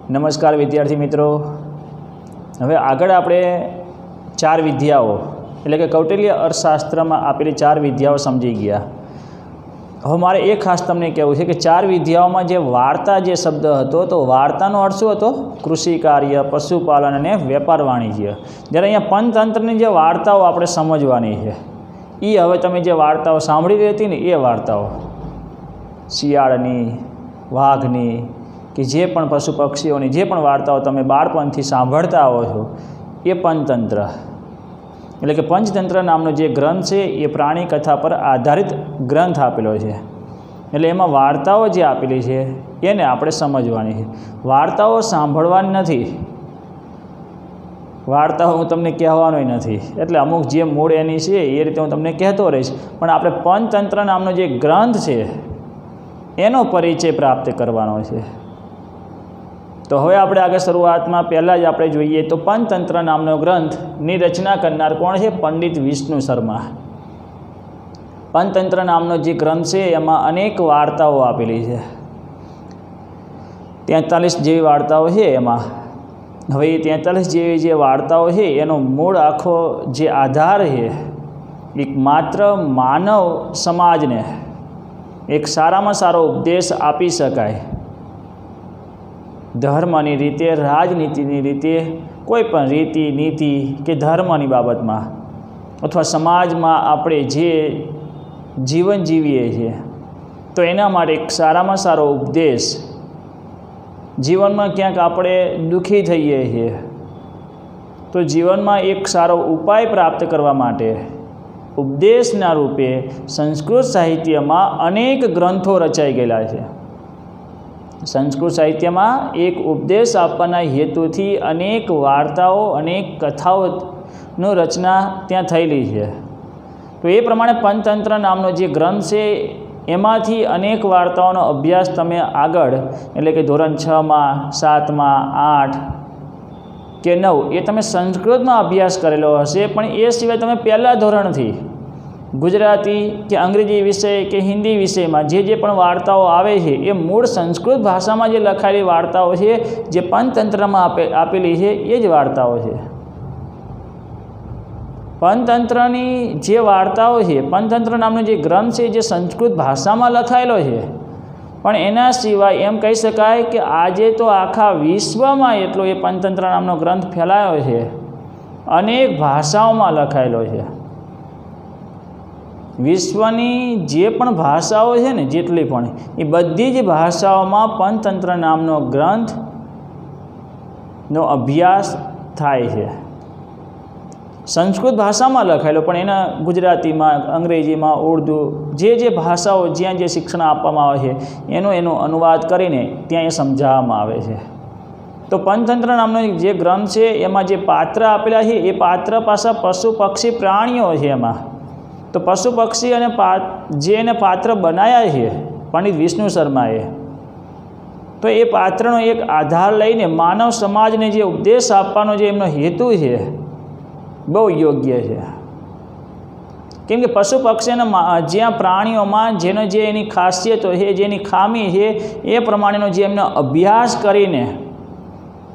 નમસ્કાર વિદ્યાર્થી મિત્રો। હવે આગળ આપણે ચાર વિદ્યાઓ એટલે કે કૌટિલ્ય અર્થશાસ્ત્રમાં આપેલી ચાર વિદ્યાઓ સમજી ગયા। હવે મારે એ ખાસ તમને કહેવું છે કે ચાર વિદ્યાઓમાં જે વાર્તા જે શબ્દ હતો તો વાર્તાનો અર્થ શું હતો? કૃષિ કાર્ય, પશુપાલન અને વેપાર વાણિજ્ય। જ્યારે અહીંયા પંચતંત્રની જે વાર્તાઓ આપણે સમજવાની છે એ હવે તમે જે વાર્તાઓ સાંભળી રહી હતી ને એ વાર્તાઓ શિયાળની, વાઘની કે જે પણ પશુ પક્ષીઓની જે પણ વાર્તાઓ તમે બાળપણથી સાંભળતા આવો છો એ પંચતંત્ર એટલે કે પંચતંત્ર નામનો જે ગ્રંથ છે એ પ્રાણી કથા પર આધારિત ગ્રંથ આપેલો છે। એટલે એમાં વાર્તાઓ જે આપેલી છે એને આપણે સમજવાની છે। વાર્તાઓ સાંભળવાની નથી, વાર્તાઓ હું તમને કહેવાનો નથી, એટલે અમુક જે મૂળ એની છે એ રીતે હું તમને કહેતો રહીશ, પણ આપણે પંચતંત્ર નામનો જે ગ્રંથ છે એનો પરિચય પ્રાપ્ત કરવાનો છે। તો હવે આપણે આગળ શરૂઆતમાં પહેલાં જ આપણે જોઈએ તો પંચતંત્ર નામનો ગ્રંથની રચના કરનાર કોણ છે? પંડિત વિષ્ણુ શર્મા। પંચતંત્ર નામનો જે ગ્રંથ છે એમાં અનેક વાર્તાઓ આપેલી છે, 43 જેવી વાર્તાઓ છે એમાં। હવે એ 43 જેવી જે વાર્તાઓ છે એનો મૂળ આખો જે આધાર છે એક માત્ર માનવ સમાજને એક સારામાં સારો ઉપદેશ આપી શકાય, ધર્મની રીતે, રાજનીતિની રીતે, કોઈ પણ રીતિ નીતિ કે ધર્મની બાબતમાં અથવા સમાજમાં આપણે જે જીવન જીવીએ છીએ તો એના માટે એક સારામાં સારો ઉપદેશ, જીવનમાં ક્યાંક આપણે દુઃખી થઈએ છીએ તો જીવનમાં એક સારો ઉપાય પ્રાપ્ત કરવા માટે ઉપદેશના રૂપે સંસ્કૃત સાહિત્યમાં અનેક ગ્રંથો રચાઈ ગયેલા છે। સંસ્કૃત સાહિત્યમાં એક ઉપદેશ આપવાના હેતુથી અનેક વાર્તાઓ, અનેક કથાઓની રચના ત્યાં થયેલી છે। તો એ પ્રમાણે પંચતંત્ર નામનો જે ગ્રંથ છે એમાંથી અનેક વાર્તાઓનો અભ્યાસ તમે આગળ એટલે કે ધોરણ 6માં, 7માં, 8 કે 9 એ તમે સંસ્કૃતમાં અભ્યાસ કરેલો હશે, પણ એ સિવાય તમે પહેલાં ધોરણથી ગુજરાતી કે અંગ્રેજી વિષય કે હિન્દી વિષયમાં જે પણ વાર્તાઓ આવે છે એ મૂળ સંસ્કૃત ભાષામાં જે લખાયેલી વાર્તાઓ છે જે પંચતંત્રમાં આપેલી છે એ જ વાર્તાઓ છે। પંચતંત્રની જે વાર્તાઓ છે, પંચતંત્ર નામનો જે ગ્રંથ છે જે સંસ્કૃત ભાષામાં લખાયેલો છે, પણ એના સિવાય એમ કહી શકાય કે આજે તો આખા વિશ્વમાં એટલો એ પંચતંત્ર નામનો ગ્રંથ ફેલાયો છે, અનેક ભાષાઓમાં લખાયેલો છે। વિશ્વની જે પણ ભાષાઓ છે ને જેટલી પણ એ બધી જ ભાષાઓમાં પંચતંત્ર નામનો ગ્રંથનો અભ્યાસ થાય છે। સંસ્કૃત ભાષામાં લખાયેલો પણ એના ગુજરાતીમાં, અંગ્રેજીમાં, ઉર્દુ જે ભાષાઓ જ્યાં જે શિક્ષણ આપવામાં આવે છે એનો અનુવાદ કરીને ત્યાં એ સમજાવવામાં આવે છે। તો પંચતંત્ર નામનો જે ગ્રંથ છે એમાં જે પાત્ર આપેલા છે એ પાત્ર પાછા પશુ પક્ષી પ્રાણીઓ છે। એમાં તો પશુ પક્ષી અને જે એને પાત્ર બનાવ્યા છે પંડિત વિષ્ણુ શર્માએ, તો એ પાત્રનો એક આધાર લઈને માનવ સમાજને જે ઉપદેશ આપવાનો જે એમનો હેતુ છે બહુ યોગ્ય છે। કેમ કે પશુ પક્ષીના જ્યાં પ્રાણીઓમાં જેનો જે એની ખાસિયતો છે, જેની ખામી છે એ પ્રમાણેનો જે એમનો અભ્યાસ કરીને,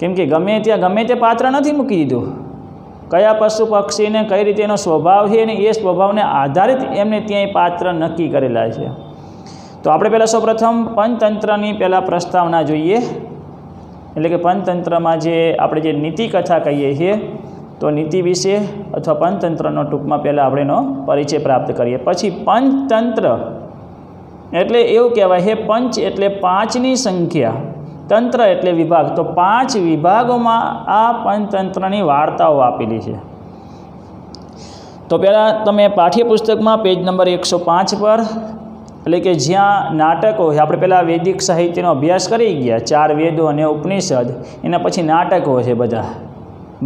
કેમ કે ગમે ત્યાં ગમે તે પાત્ર નથી મૂકી દીધું, કયા પશુ પક્ષીને કઈ રીતે એનો સ્વભાવ છે અને એ સ્વભાવને આધારિત એમને ત્યાં એ પાત્ર નક્કી કરેલા છે। તો આપણે પહેલાં સૌપ્રથમ પંચતંત્રની પહેલાં પ્રસ્તાવના જોઈએ, એટલે કે પંચતંત્રમાં જે આપણે જે નીતિ કથા કહીએ છીએ તો નીતિ વિશે અથવા પંચતંત્રનો ટૂંકમાં પહેલાં આપણે એનો પરિચય પ્રાપ્ત કરીએ। પછી પંચતંત્ર એટલે એવું કહેવાય છે, પંચ એટલે 5ની સંખ્યા, તંત્ર એટલે વિભાગ, તો 5 વિભાગોમાં આ પંચતંત્રની વાર્તાઓ આપેલી છે। તો પહેલાં તમે પાઠ્યપુસ્તકમાં પેજ નંબર 105 પર એટલે કે જ્યાં નાટકો છે, આપણે પહેલાં વૈદિક સાહિત્યનો અભ્યાસ કરી ગયા, 4 વેદો અને ઉપનિષદ, એના પછી નાટકો છે, બધા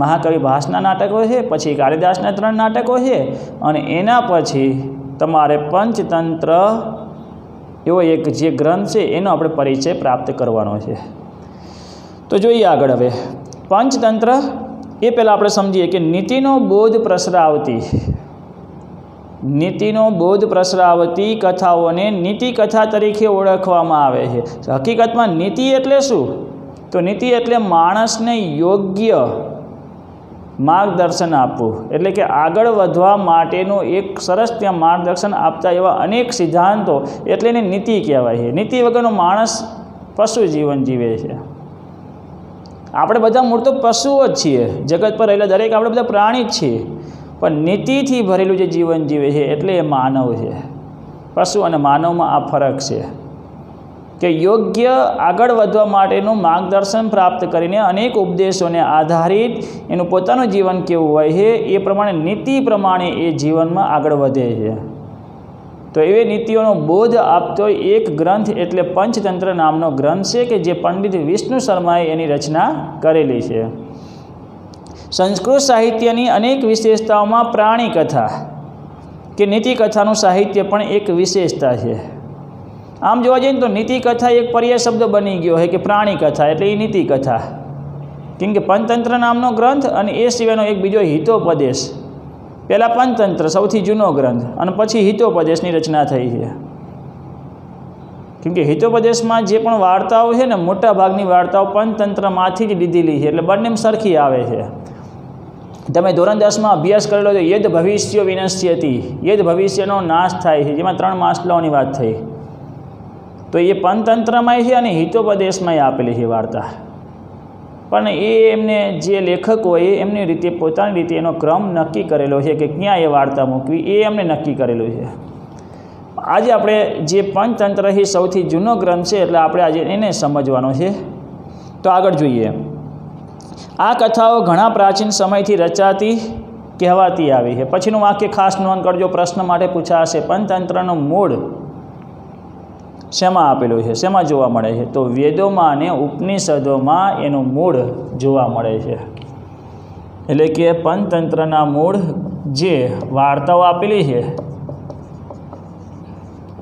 મહાકવિ ભાસના નાટકો છે, પછી કાલિદાસના 3 નાટકો છે, અને એના પછી તમારે પંચતંત્ર એવો એક જે ગ્રંથ છે એનો આપણે પરિચય પ્રાપ્ત કરવાનો છે। તો જોઈએ આગળ હવે પંચતંત્ર એ પહેલાં આપણે સમજીએ કે નીતિનો બોધ પ્રસરાવતી કથાઓને નીતિ કથા તરીકે ઓળખવામાં આવે છે। હકીકતમાં નીતિ એટલે શું? તો નીતિ એટલે માણસને યોગ્ય માર્ગદર્શન આપવું, એટલે કે આગળ વધવા માટેનું એક સરસ ત્યાં માર્ગદર્શન આપતા એવા અનેક સિદ્ધાંતો, એટલે એને નીતિ કહેવાય છે. નીતિ વગરનો માણસ પશુ જીવન જીવે છે. આપણે બધા મૂળ તો પશુઓ જ છીએ, જગત પર રહેલા દરેક આપણે બધા પ્રાણી જ છીએ, પણ નીતિથી ભરેલું જે જીવન જીવે છે એટલે એ માનવ છે. પશુ અને માનવમાં આ ફરક છે કે યોગ્ય આગળ વધવા માટેનું માર્ગદર્શન પ્રાપ્ત કરીને અનેક ઉપદેશોને આધારિત એનું પોતાનું જીવન કેવું હોય છે એ પ્રમાણે નીતિ પ્રમાણે એ જીવનમાં આગળ વધે છે. તો એવી નીતિઓનો બોધ આપતો એક ગ્રંથ એટલે પંચતંત્ર નામનો ગ્રંથ છે કે જે પંડિત વિષ્ણુ શર્માએ એની રચના કરેલી છે. સંસ્કૃત સાહિત્યની અનેક વિશેષતાઓમાં પ્રાણી કથા કે નીતિ કથાનું સાહિત્ય પણ એક વિશેષતા છે. આમ જોવા જઈએ તો નીતિ કથા એક પર્યાય શબ્દ બની ગયો છે કે પ્રાણી કથા એટલે એ નીતિ કથા, કેમ કે પંચતંત્ર નામનો ગ્રંથ અને એ સિવાયનો એક બીજો હિતોપદેશ. પહેલાં પંચતંત્ર સૌથી જૂનો ગ્રંથ અને પછી હિતોપદેશની રચના થઈ છે. કેમ કે હિતોપદેશમાં જે પણ વાર્તાઓ છે ને, મોટા ભાગની વાર્તાઓ પંચતંત્રમાંથી જ લીધેલી છે, એટલે બંને સરખી આવે છે. તમે ધોરણ 10માં અભ્યાસ કરેલો તો યદ ભવિષ્ય વિનશ્યતિ, યદ ભવિષ્યનો નાશ થાય છે, જેમાં 3 માસલાઓની વાત થઈ. તો એ પંચતંત્રમાંય છે અને હિતોપદેશમાંય આપેલી છે વાર્તા. પણ એ એમને જે લેખકોએ એમની રીતે પોતાની રીતે એનો ક્રમ નક્કી કરેલો છે કે ક્યાં એ વાર્તા મૂકવી, એ એમને નક્કી કરેલું છે. આજે આપણે જે પંચતંત્ર એ સૌથી જૂનો ગ્રંથ છે, એટલે આપણે આજે એને સમજવાનો છે. તો આગળ જોઈએ. આ કથાઓ ઘણા પ્રાચીન સમયથી રચાતી કહેવાતી આવી છે. પછીનું વાક્ય ખાસ નોંધ કરજો, પ્રશ્ન માટે પૂછાશે. પંચતંત્રનું મૂળ શેમાં આપેલું છે, શેમાં જોવા મળે છે? તો વેદોમાં અને ઉપનિષદોમાં એનું મૂળ જોવા મળે છે. એટલે કે પંચતંત્રના મૂળ જે વાર્તાઓ આપેલી છે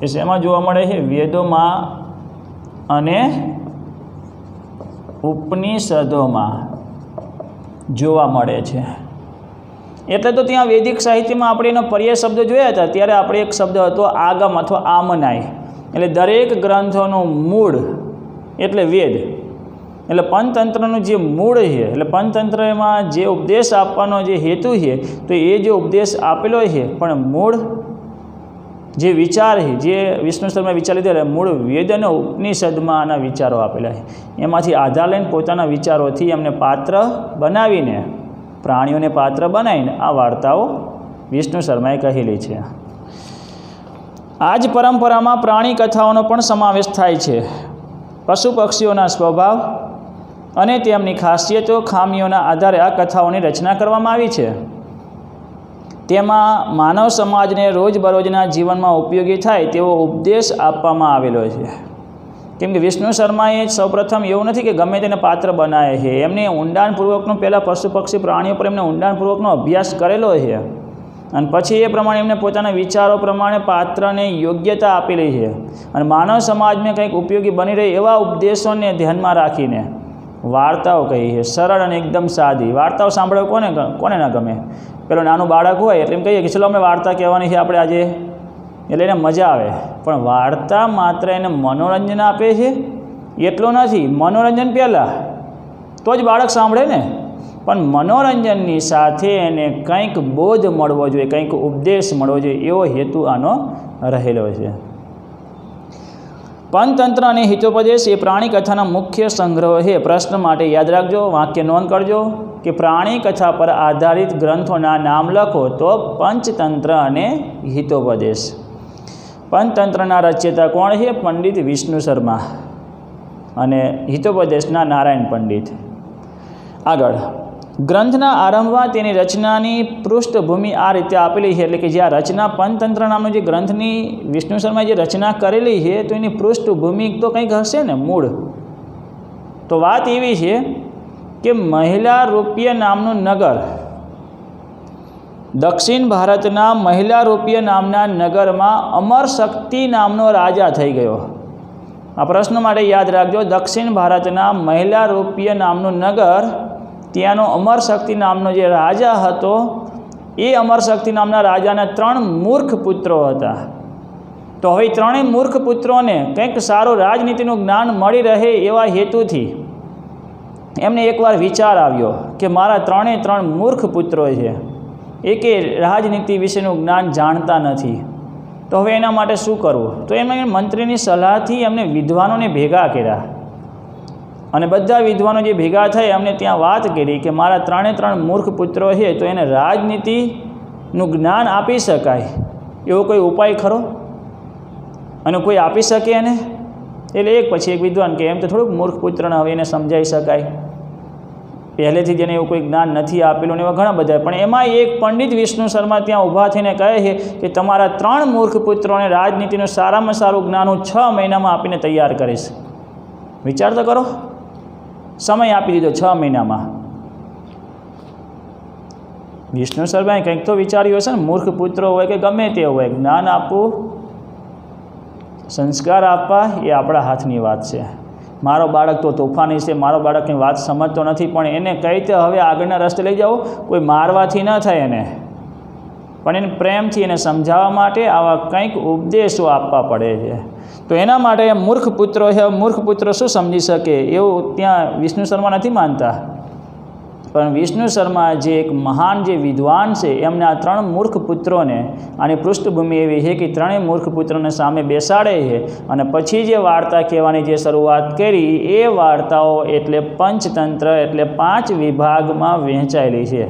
એ શેમાં જોવા મળે છે? વેદોમાં અને ઉપનિષદોમાં જોવા મળે છે. એટલે તો ત્યાં વૈદિક સાહિત્યમાં આપણે એનો પર્યાય શબ્દ જોયા હતા, ત્યારે આપણે એક શબ્દ હતો આગમ અથવા આમનાય. એટલે દરેક ગ્રંથોનું મૂળ એટલે વેદ. એટલે પંચતંત્રનું જે મૂળ છે, એટલે પંચતંત્રમાં જે ઉપદેશ આપવાનો જે હેતુ છે, તો એ જે ઉપદેશ આપેલો છે, પણ મૂળ જે વિચાર છે, જે વિષ્ણુ શર્માએ વિચાર લીધેલા, મૂળ વેદ અને ઉપનિષદમાં આના વિચારો આપેલા છે. એમાંથી આધાર લઈને પોતાના વિચારોથી એમને પાત્ર બનાવીને, પ્રાણીઓને પાત્ર બનાવીને આ વાર્તાઓ વિષ્ણુ શર્માએ કહેલી છે. આ જ પરંપરામાં પ્રાણી કથાઓનો પણ સમાવેશ થાય છે. પશુ પક્ષીઓના સ્વભાવ અને તેમની ખાસિયતો, ખામીઓના આધારે આ કથાઓની રચના કરવામાં આવી છે. તેમાં માનવ સમાજને રોજબરોજના જીવનમાં ઉપયોગી થાય તેવો ઉપદેશ આપવામાં આવેલો છે. કેમ કે વિષ્ણુ શર્માએ સૌપ્રથમ એવું નથી કે ગમે તેને પાત્ર બનાવે છે, એમને ઊંડાણપૂર્વકનો પહેલાં પશુ પક્ષી પ્રાણીઓ પર એમને ઊંડાણપૂર્વકનો અભ્યાસ કરેલો છે અને પછી એ પ્રમાણે એમને પોતાના વિચારો પ્રમાણે પાત્રને યોગ્યતા આપેલી છે. અને માનવ સમાજને કંઈક ઉપયોગી બની રહે એવા ઉપદેશોને ધ્યાનમાં રાખીને વાર્તાઓ કહી છે. સરળ અને એકદમ સાદી વાર્તાઓ સાંભળવા કોને ના ગમે? પેલો નાનું બાળક હોય એટલે એમ કહીએ કે ચલો અમે વાર્તા કહેવાની છે આપણે આજે, એટલે એને મજા આવે. પણ વાર્તા માત્ર એને મનોરંજન આપે છે એટલું નથી. મનોરંજન પહેલાં તો જ બાળક સાંભળે ને, પણ મનોરંજનની સાથે એને કંઈક બોધ મળવો જોઈએ, કંઈક ઉપદેશ મળવો જોઈએ, એવો હેતુ આનો રહેલો છે. પંચતંત્ર અને હિતોપદેશ એ પ્રાણી કથાના મુખ્ય સંગ્રહ છે. પ્રશ્ન માટે યાદ રાખજો, વાક્ય નોંધ કરજો કે પ્રાણી કથા પર આધારિત ગ્રંથોના નામ લખો તો પંચતંત્ર અને હિતોપદેશ. પંચતંત્રના રચયિતા કોણ છે? પંડિત વિષ્ણુ શર્મા અને હિતોપદેશના નારાયણ પંડિત. આગળ ગ્રંથના આરંભમાં તેની રચનાની પૃષ્ઠભૂમિ આ રીતે આપેલી છે. એટલે કે જે આ રચના પંચતંત્ર નામનો જે ગ્રંથની વિષ્ણુ શર્માએ જે રચના કરેલી છે, તો એની પૃષ્ઠભૂમિ તો કંઈક હશે ને, મૂળ. તો વાત એવી છે કે મહિલારૂપ્ય નામનું નગર, દક્ષિણ ભારતના મહિલારૂપ્ય નામના નગરમાં અમરશક્તિ નામનો રાજા થઈ ગયો. આ પ્રશ્ન માટે યાદ રાખજો, દક્ષિણ ભારતના મહિલારૂપ્ય નામનું નગર, ત્યાંનો અમરશક્તિ નામનો જે રાજા હતો, એ અમરશક્તિ નામના રાજાના 3 મૂર્ખ પુત્રો હતા. તો હવે 3 મૂર્ખ પુત્રોને કંઈક સારું રાજનીતિનું જ્ઞાન મળી રહે એવા હેતુથી એમને એકવાર વિચાર આવ્યો કે મારા 3 મૂર્ખ પુત્રો છે, એકે રાજનીતિ વિશેનું જ્ઞાન જાણતા નથી, તો હવે એના માટે શું કરવું? તો એમણે મંત્રીની સલાહથી એમને વિદ્વાનોને ભેગા કર્યા અને બધા વિદ્વાનો જે ભેગા થાય એમને ત્યાં વાત કરી કે મારા 3 મૂર્ખ પુત્રો છે, તો એને રાજનીતિનું જ્ઞાન આપી શકાય એવો કોઈ ઉપાય ખરો? અને કોઈ આપી શકે એને? એટલે એક પછી એક વિદ્વાન કે એમ તો થોડુંક મૂર્ખ પુત્રને હવે એને સમજાવી શકાય, પહેલેથી જ એને એવું કોઈ જ્ઞાન નથી આપેલું ને એવા ઘણા બધા. પણ એમાં એક પંડિત વિષ્ણુ શર્મા ત્યાં ઊભા થઈને કહે છે કે તમારા 3 મૂર્ખ પુત્રોને રાજનીતિનું સારામાં સારું જ્ઞાન હું 6 મહિનામાં આપીને તૈયાર કરીશ. વિચાર તો કરો, સમય આપી દીધો 6 મહિનામાં. વિષ્ણુ શર્માએ કંઈક તો વિચાર્યું હશે ને, મૂર્ખ પુત્રો હોય કે ગમે તે હોય, જ્ઞાન આપવું, સંસ્કાર આપવા એ આપણા હાથની વાત છે. મારો બાળક તો તોફાની છે, મારો બાળકની વાત સમજતો નથી, પણ એને કઈ રીતે હવે આગળના રસ્તે લઈ જાઓ? કોઈ મારવાથી ન થાય એને, પણ એને પ્રેમથી એને સમજાવવા માટે આવા કંઈક ઉપદેશો આપવા પડે છે. તો એના માટે મૂર્ખ પુત્રો છે, મૂર્ખ પુત્રો શું સમજી શકે એવું ત્યાં વિષ્ણુ શર્મા નથી માનતા. પણ વિષ્ણુ શર્મા જે એક મહાન જે વિદ્વાન છે, એમને આ 3 મૂર્ખ પુત્રોને, આની પૃષ્ઠભૂમિ એવી છે કે 3 મૂર્ખ પુત્રોને સામે બેસાડે છે અને પછી જે વાર્તા કહેવાની જે શરૂઆત કરી એ વાર્તાઓ એટલે પંચતંત્ર, એટલે 5 વિભાગમાં વહેંચાયેલી છે.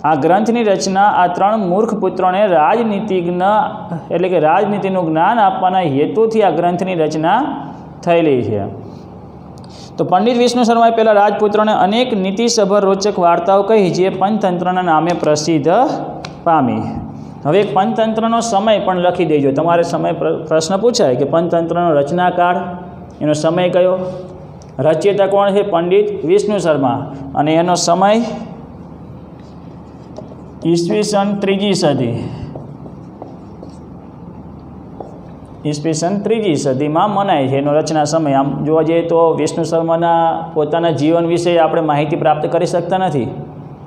આ ગ્રંથની રચના આ 3 મૂર્ખ પુત્રોને રાજનીતિજ્ઞ એટલે કે રાજનીતિનું જ્ઞાન આપવાના હેતુથી આ ગ્રંથની રચના થયેલી છે. તો પંડિત વિષ્ણુ શર્માએ પહેલાં રાજપુત્રોને અનેક નીતિસભર રોચક વાર્તાઓ કહી જે પંચતંત્રના નામે પ્રસિદ્ધ પામી. હવે એક પંચતંત્રનો સમય પણ લખી દેજો. તમારે સમય પ્રશ્ન પૂછાય કે પંચતંત્રનો રચનાકાળ, એનો સમય કયો? રચયિતા કોણ છે? પંડિત વિષ્ણુ શર્મા. અને એનો સમય ઈસવીસન 3જી સદી. ઈસવીસન 3જી સદીમાં મનાય છે એનો રચના સમય. આમ જોવા જઈએ તો વિષ્ણુ શર્માના પોતાના જીવન વિશે આપણે માહિતી પ્રાપ્ત કરી શકતા નથી.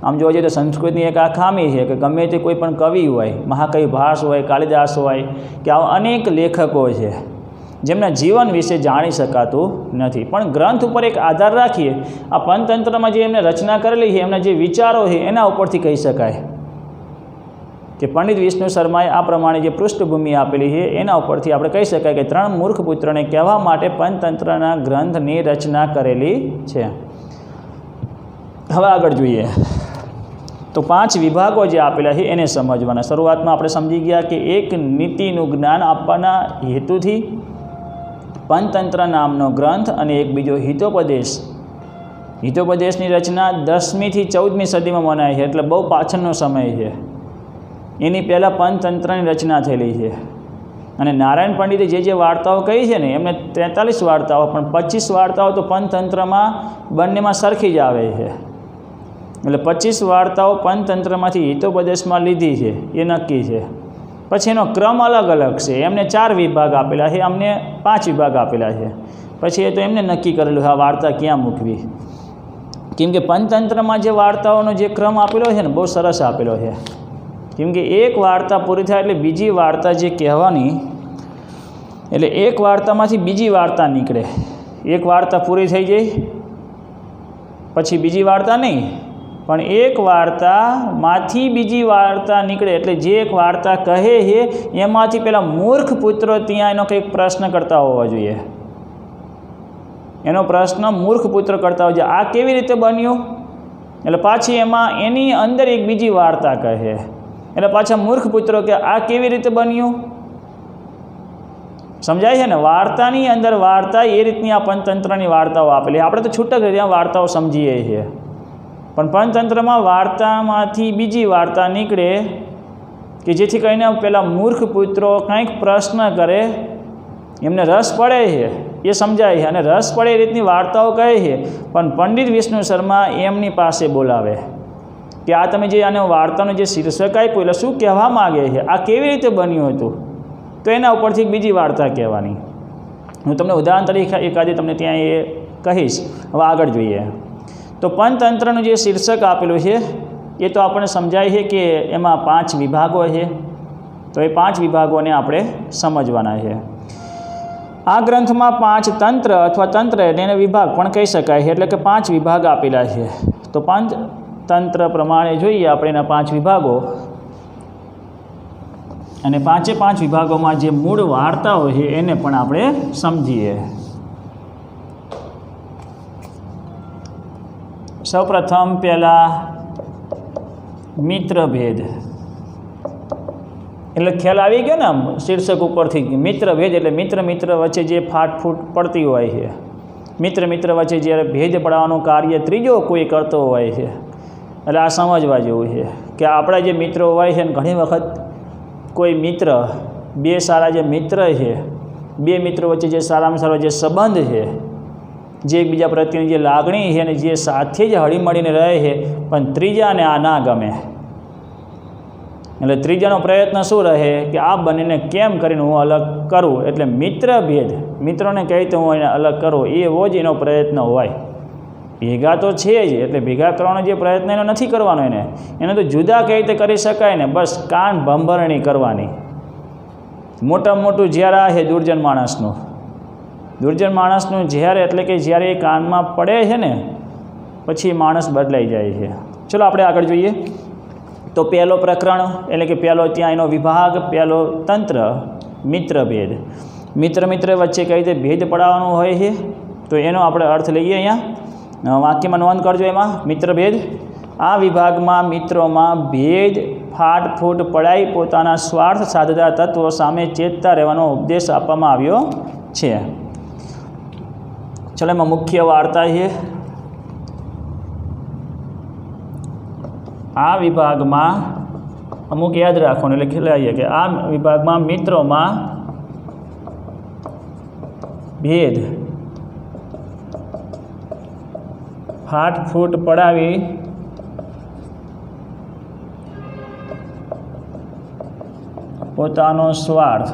આમ જોવા જઈએ તો સંસ્કૃતની એક આ ખામી છે કે ગમે તે કોઈ પણ કવિ હોય, મહાકવિ ભાસ હોય, કાલિદાસ હોય, કે આવા અનેક લેખકો છે જેમના જીવન વિશે જાણી શકાતું નથી. પણ ગ્રંથ ઉપર એક આધાર રાખીએ, આ પંચતંત્રમાં જે એમને રચના કરેલી છે, એમના જે વિચારો છે એના ઉપરથી કહી શકાય કે પંડિત વિષ્ણુ શર્માએ આ પ્રમાણે જે પૃષ્ઠભૂમિ આપેલી છે એના ઉપરથી આપણે કહી શકાય કે 3 મૂર્ખ પુત્રોને કહેવા માટે પંચતંત્રના ગ્રંથની રચના કરેલી છે. હવે આગળ જોઈએ તો 5 વિભાગો જે આપેલા છે એને સમજવાના. શરૂઆતમાં આપણે સમજી ગયા કે એક નીતિનું જ્ઞાન આપવાના હેતુથી પંચતંત્ર નામનો ગ્રંથ અને એક બીજો હિતોપદેશ. હિતોપદેશની રચના 10મી થી 14મી સદીમાં મનાય છે, એટલે બહુ પાછળનો સમય છે. એની પહેલાં પંચતંત્રની રચના થયેલી છે. અને નારાયણ પંડિતે જે વાર્તાઓ કહી છે ને, એમને 43 વાર્તાઓ, પણ 25 વાર્તાઓ તો પંચતંત્રમાં બંનેમાં સરખી જ આવે છે. એટલે 25 વાર્તાઓ પંચતંત્રમાંથી હિતોપદેશમાં લીધી છે એ નક્કી છે. પછી એનો ક્રમ અલગ અલગ છે. એમને 4 વિભાગ આપેલા છે, અમને 5 વિભાગ આપેલા છે. પછી એ તો એમને નક્કી કરેલું આ વાર્તા ક્યાં મૂકવી. કેમ કે પંચતંત્રમાં જે વાર્તાઓનો જે ક્રમ આપેલો છે ને, બહુ સરસ આપેલો છે. કેમ કે એક વાર્તા પૂરી થાય એટલે બીજી વાર્તા જે કહેવાની, એટલે એક વાર્તામાંથી બીજી વાર્તા નીકળે. એક વાર્તા પૂરી થઈ જાય પછી બીજી વાર્તા નહીં, પણ એક વાર્તામાંથી બીજી વાર્તા નીકળે. એટલે જે એક વાર્તા કહે છે એમાંથી પેલા મૂર્ખ પુત્રો ત્યાં એનો કંઈક પ્રશ્ન કરતા હોવા જોઈએ. એનો પ્રશ્ન મૂર્ખ પુત્ર કરતા હોય છે, આ કેવી રીતે બન્યું? એટલે પાછી એમાં એની અંદર એક બીજી વાર્તા કહે, એટલે પાછા મૂર્ખ પુત્રો કે આ કેવી રીતે બન્યું? સમજાય છે ને? વાર્તાની અંદર વાર્તા એ રીતની આ પંચતંત્રની વાર્તાઓ આપેલી. આપણે તો છૂટક રીતે વાર્તાઓ સમજીએ છીએ, પણ પંચતંત્રમાં વાર્તામાંથી બીજી વાર્તા નીકળે કે જેથી કરીને પેલા મૂર્ખ પુત્રો કંઈક પ્રશ્ન કરે, એમને રસ પડે છે એ સમજાય છે, અને રસ પડે એ રીતની વાર્તાઓ કહે છે. પણ પંડિત વિષ્ણુ શર્મા એમની પાસે બોલાવે કે આ તમે જે આને વાર્તાનું જે શીર્ષક આપ્યું, એટલે શું કહેવા માગે છે, આ કેવી રીતે બન્યું હતું? તો એના ઉપરથી બીજી વાર્તા કહેવાની. હું તમને ઉદાહરણ તરીકે એકાદી તમને ત્યાં એ કહીશ. હવે આગળ જોઈએ તો પંચતંત્રનું જે શીર્ષક આપેલું છે એ તો આપણને સમજાય છે કે એમાં 5 વિભાગો છે. તો એ 5 વિભાગોને આપણે સમજવાના છે. આ ગ્રંથમાં 5 તંત્ર અથવા તંત્ર એટલે એને વિભાગ પણ કહી શકાય, એટલે કે 5 વિભાગ આપેલા છે. તો પંચતંત્ર પ્રમાણે જોઈએ આપણે એના 5 વિભાગો, અને 5 વિભાગોમાં જે મૂળ વાર્તાઓ છે એને પણ આપણે સમજીએ. સૌપ્રથમ પહેલાં મિત્રભેદ, એટલે ખ્યાલ આવી ગયો ને આમ શીર્ષક ઉપરથી. મિત્રભેદ એટલે મિત્ર વચ્ચે જે ફાટફૂટ પડતી હોય છે, મિત્ર વચ્ચે જ્યારે ભેદ પડાવવાનું કાર્ય ત્રીજો કોઈ કરતો હોય છે. એટલે આ સમજવા જેવું છે કે આપણા જે મિત્રો હોય છે ને ઘણી વખત કોઈ મિત્ર, 2 સારા જે મિત્ર છે, 2 મિત્રો વચ્ચે જે સારામાં સારો જે સંબંધ છે, જે એકબીજા પ્રત્યેની જે લાગણી છે અને જે સાથે જ હળીમળીને રહે છે, પણ ત્રીજાને આ ના ગમે. એટલે ત્રીજાનો પ્રયત્ન શું રહે કે આ બંનેને કેમ કરીને હું અલગ કરું. એટલે મિત્રભેદ, મિત્રોને કહી તો હું એને અલગ કરું, એવો જ એનો પ્રયત્ન હોય. ભેગા તો છે જ, એટલે ભેગા કરવાનો જે પ્રયત્ન એનો નથી કરવાનો, એને તો જુદા કઈ રીતે કરી શકાય ને, બસ કાન ભંભરણી કરવાની. મોટામાં મોટું જ્યારે આ છે દુર્જન માણસનું જ્યારે, એટલે કે જ્યારે એ કાનમાં પડે છે ને પછી માણસ બદલાઈ જાય છે. ચલો આપણે આગળ જોઈએ. તો પહેલો પ્રકરણ એટલે કે પહેલો ત્યાં એનો વિભાગ, પહેલો તંત્ર મિત્રભેદ. મિત્ર વચ્ચે કઈ રીતે ભેદ પડાવવાનું હોય છે તો એનો આપણે અર્થ લઈએ. અહીંયા વાક્યમાં નોંધ કરજો. એમાં મિત્રભેદ, આ વિભાગમાં મિત્રોમાં ભેદ ફાટફૂટ પડાઈ પોતાના સ્વાર્થ સાધતા તત્વો સામે ચેતતા રહેવાનો ઉપદેશ આપવામાં આવ્યો છે. ચલો એમાં મુખ્ય વાર્તા છે. આ વિભાગમાં અમુક યાદ રાખવાનું, એટલે ખેલાઈએ કે આ વિભાગમાં મિત્રોમાં ભેદ ફાટફૂટ પડાવી પોતાનો સ્વાર્થ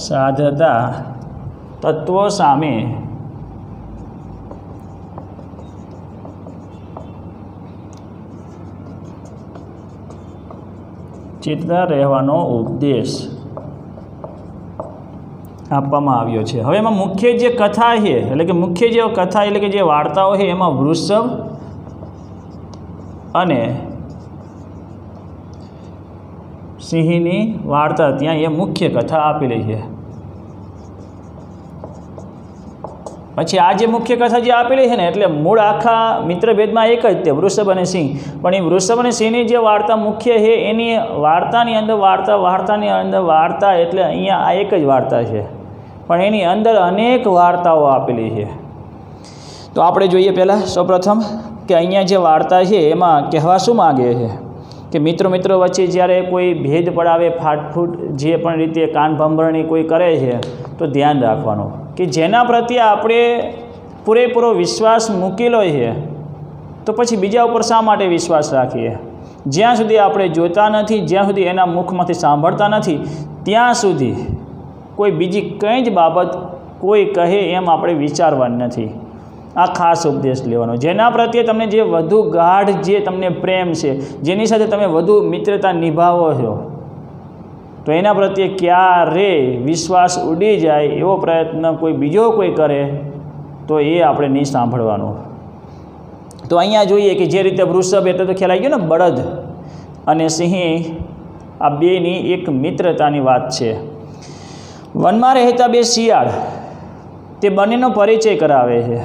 સાધતા તત્વો સામે ચેતતા રહેવાનો ઉપદેશ આપવામાં આવ્યો છે. હવે એમાં મુખ્ય જે કથા છે, એટલે કે મુખ્ય જે કથા એટલે કે જે વાર્તાઓ છે એમાં વૃષભ અને સિંહની વાર્તા ત્યાં એ મુખ્ય કથા આપેલી છે. પછી આ જે મુખ્ય કથા જે આપેલી છે ને, એટલે મૂળ આખા મિત્રભેદમાં એક જ તે વૃષભ અને સિંહ, પણ એ વૃષભ અને સિંહની જે વાર્તા મુખ્ય છે એની વાર્તાની અંદર વાર્તા એટલે અહીંયા આ એક જ વાર્તા છે, પણ એની અંદર અનેક વાર્તાઓ આપેલી છે. તો આપણે જોઈએ પહેલાં સૌપ્રથમ કે અહીંયા જે વાર્તા છે એમાં કહેવા શું માગે છે કે મિત્રો વચ્ચે જ્યારે કોઈ ભેદ પડાવે, ફાટફૂટ જે પણ રીતે કાન ભંભરણી કોઈ કરે છે તો ધ્યાન રાખવાનું કે જેના પ્રત્યે આપણે પૂરેપૂરો વિશ્વાસ મૂકેલો છે તો પછી બીજા ઉપર શા માટે વિશ્વાસ રાખીએ. જ્યાં સુધી આપણે જોતા નથી, જ્યાં સુધી એના મુખમાંથી સાંભળતા નથી, ત્યાં સુધી કોઈ બીજી કંઈ જ બાબત કોઈ કહે એમ આપણે વિચારવાની નથી. આ ખાસ ઉપદેશ લેવાનો. જેના પ્રત્યે તમને જે વધુ ગાઢ જે તમને પ્રેમ છે, જેની સાથે તમે વધુ મિત્રતા નિભાવો છો, તો એના પ્રત્યે ક્યારે વિશ્વાસ ઉડી જાય એવો પ્રયત્ન કોઈ બીજો કોઈ કરે તો એ આપણે નહીં સાંભળવાનું. તો અહીંયા જોઈએ કે જે રીતે વૃષભ એટલે તો ખ્યાલ આવી ગયો ને, બળદ અને સિંહ, આ બેની એક મિત્રતાની વાત છે. વનમાં રહેતા 2 શિયાળ તે બંનેનો પરિચય કરાવે છે.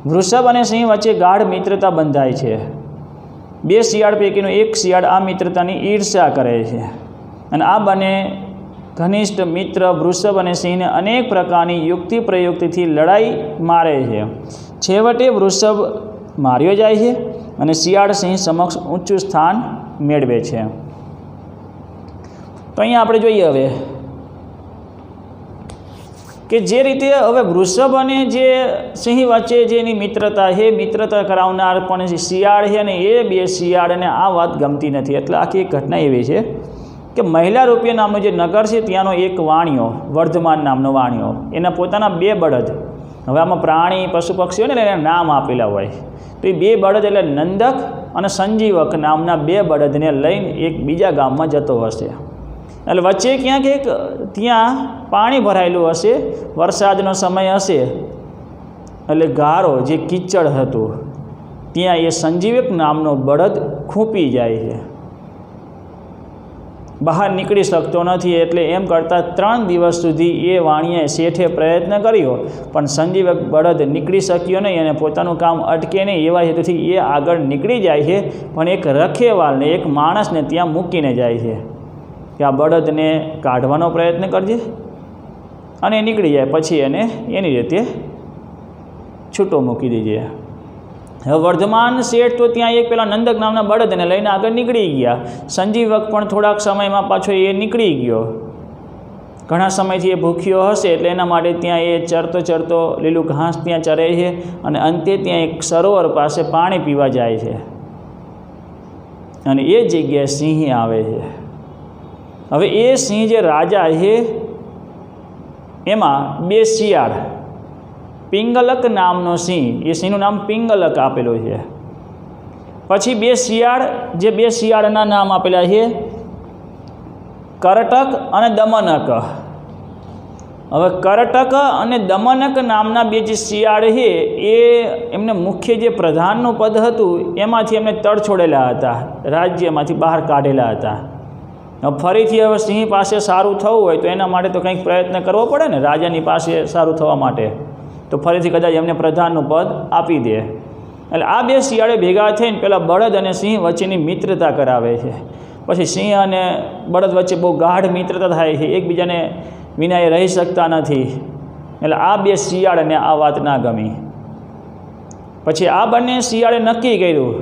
વૃષભ અને સિંહ વચ્ચે ગાઢ મિત્રતા બંધાય છે. 2 શિયાળ પૈકીનો એક શિયાળ આ મિત્રતાની ઈર્ષ્યા કરે છે, અને આ બંને ઘનિષ્ઠ મિત્ર વૃષભ અને સિંહને અનેક પ્રકારની યુક્તિ પ્રયુક્તિથી લડાઈ મારે છે. છેવટે વૃષભ માર્યો જાય છે અને શિયાળ સિંહ સમક્ષ ઊંચું સ્થાન મેળવે છે. તો અહીંયા આપણે જોઈએ હવે કે જે રીતે હવે વૃષભ અને જે સિંહ વચ્ચે જેની મિત્રતા છે, મિત્રતા કરાવનાર પણ શિયાળ છે, અને એ 2 શિયાળને આ વાત ગમતી નથી. એટલે આખી એક ઘટના એવી છે કે મહિલા રૂપિયા નામનું જે નગર છે ત્યાંનો એક વાણિયો, વર્ધમાન નામનો વાણિયો, એના પોતાના 2 બળદ હવે આમાં પ્રાણી પશુ પક્ષીઓ ને એના નામ આપેલા હોય, તો એ 2 બળદ એટલે નંદક અને સંજીવક નામના 2 બળદને લઈને એક બીજા ગામમાં જતો હશે. એટલે વચ્ચે ક્યાંક એક ત્યાં પાણી ભરાયેલું હશે, વરસાદનો સમય હશે, એટલે ગારો જે કીચડ હતું ત્યાં એ સંજીવક નામનો બળદ ખૂંપી જાય છે, બહાર નીકળી શકતો નથી. એટલે એમ કરતાં 3 દિવસ સુધી એ વાણીએ શેઠે પ્રયત્ન કર્યો, પણ સંજીવક બળદ નીકળી શક્યો નહીં અને પોતાનું કામ અટકે નહીં એવા હેતુથી એ આગળ નીકળી જાય છે, પણ એક રખેવાળને, એક માણસને ત્યાં મૂકીને જાય છે કે આ બળદને કાઢવાનો પ્રયત્ન કરજે, અને નીકળી જાય. પછી એને એની રીતે છૂટો મૂકી દેજે. હવે વર્ધમાન શેઠ તો ત્યાં એક પેલા નંદક નામના બળદને લઈને આગળ નીકળી ગયા. સંજીવક પણ થોડાક સમયમાં પાછો એ નીકળી ગયો. ઘણા સમયથી એ ભૂખ્યો હશે એટલે એના માટે ત્યાં એ ચરતો લીલું ઘાસ ત્યાં ચરે છે, અને અંતે ત્યાં એક સરોવર પાસે પાણી પીવા જાય છે, અને એ જગ્યાએ સિંહ આવે છે. હવે એ સિંહ જે રાજા છે એમાં 2 શિયાળ, પિંગલક નામનો સિંહ, એ સિંહનું નામ પિંગલક આપેલું છે. પછી 2 શિયાળ, જે 2 શિયાળના નામ આપેલા છે કરટક અને દમનક. હવે કરટક અને દમનક નામના 2 જે શિયાળ છે એ એમને મુખ્ય જે પ્રધાનનું પદ હતું એમાંથી એમને તડછોડેલા હતા, રાજ્યમાંથી બહાર કાઢેલા હતા. ફરીથી હવે સિંહ પાસે સારું થવું હોય તો એના માટે તો કંઈક પ્રયત્ન કરવો પડે ને, રાજાની પાસે સારું થવા માટે, તો ફરીથી કદાચ એમને પ્રધાનનું પદ આપી દે. એટલે આ 2 શિયાળે ભેગા થઈને પેલા બળદ અને સિંહ વચ્ચેની મિત્રતા કરાવે છે. પછી સિંહ અને બળદ વચ્ચે બહુ ગાઢ મિત્રતા થાય છે, એકબીજાને વિના એ રહી શકતા નથી. એટલે આ 2 શિયાળને આ વાત ના ગમી. પછી આ બંને શિયાળે નક્કી કર્યું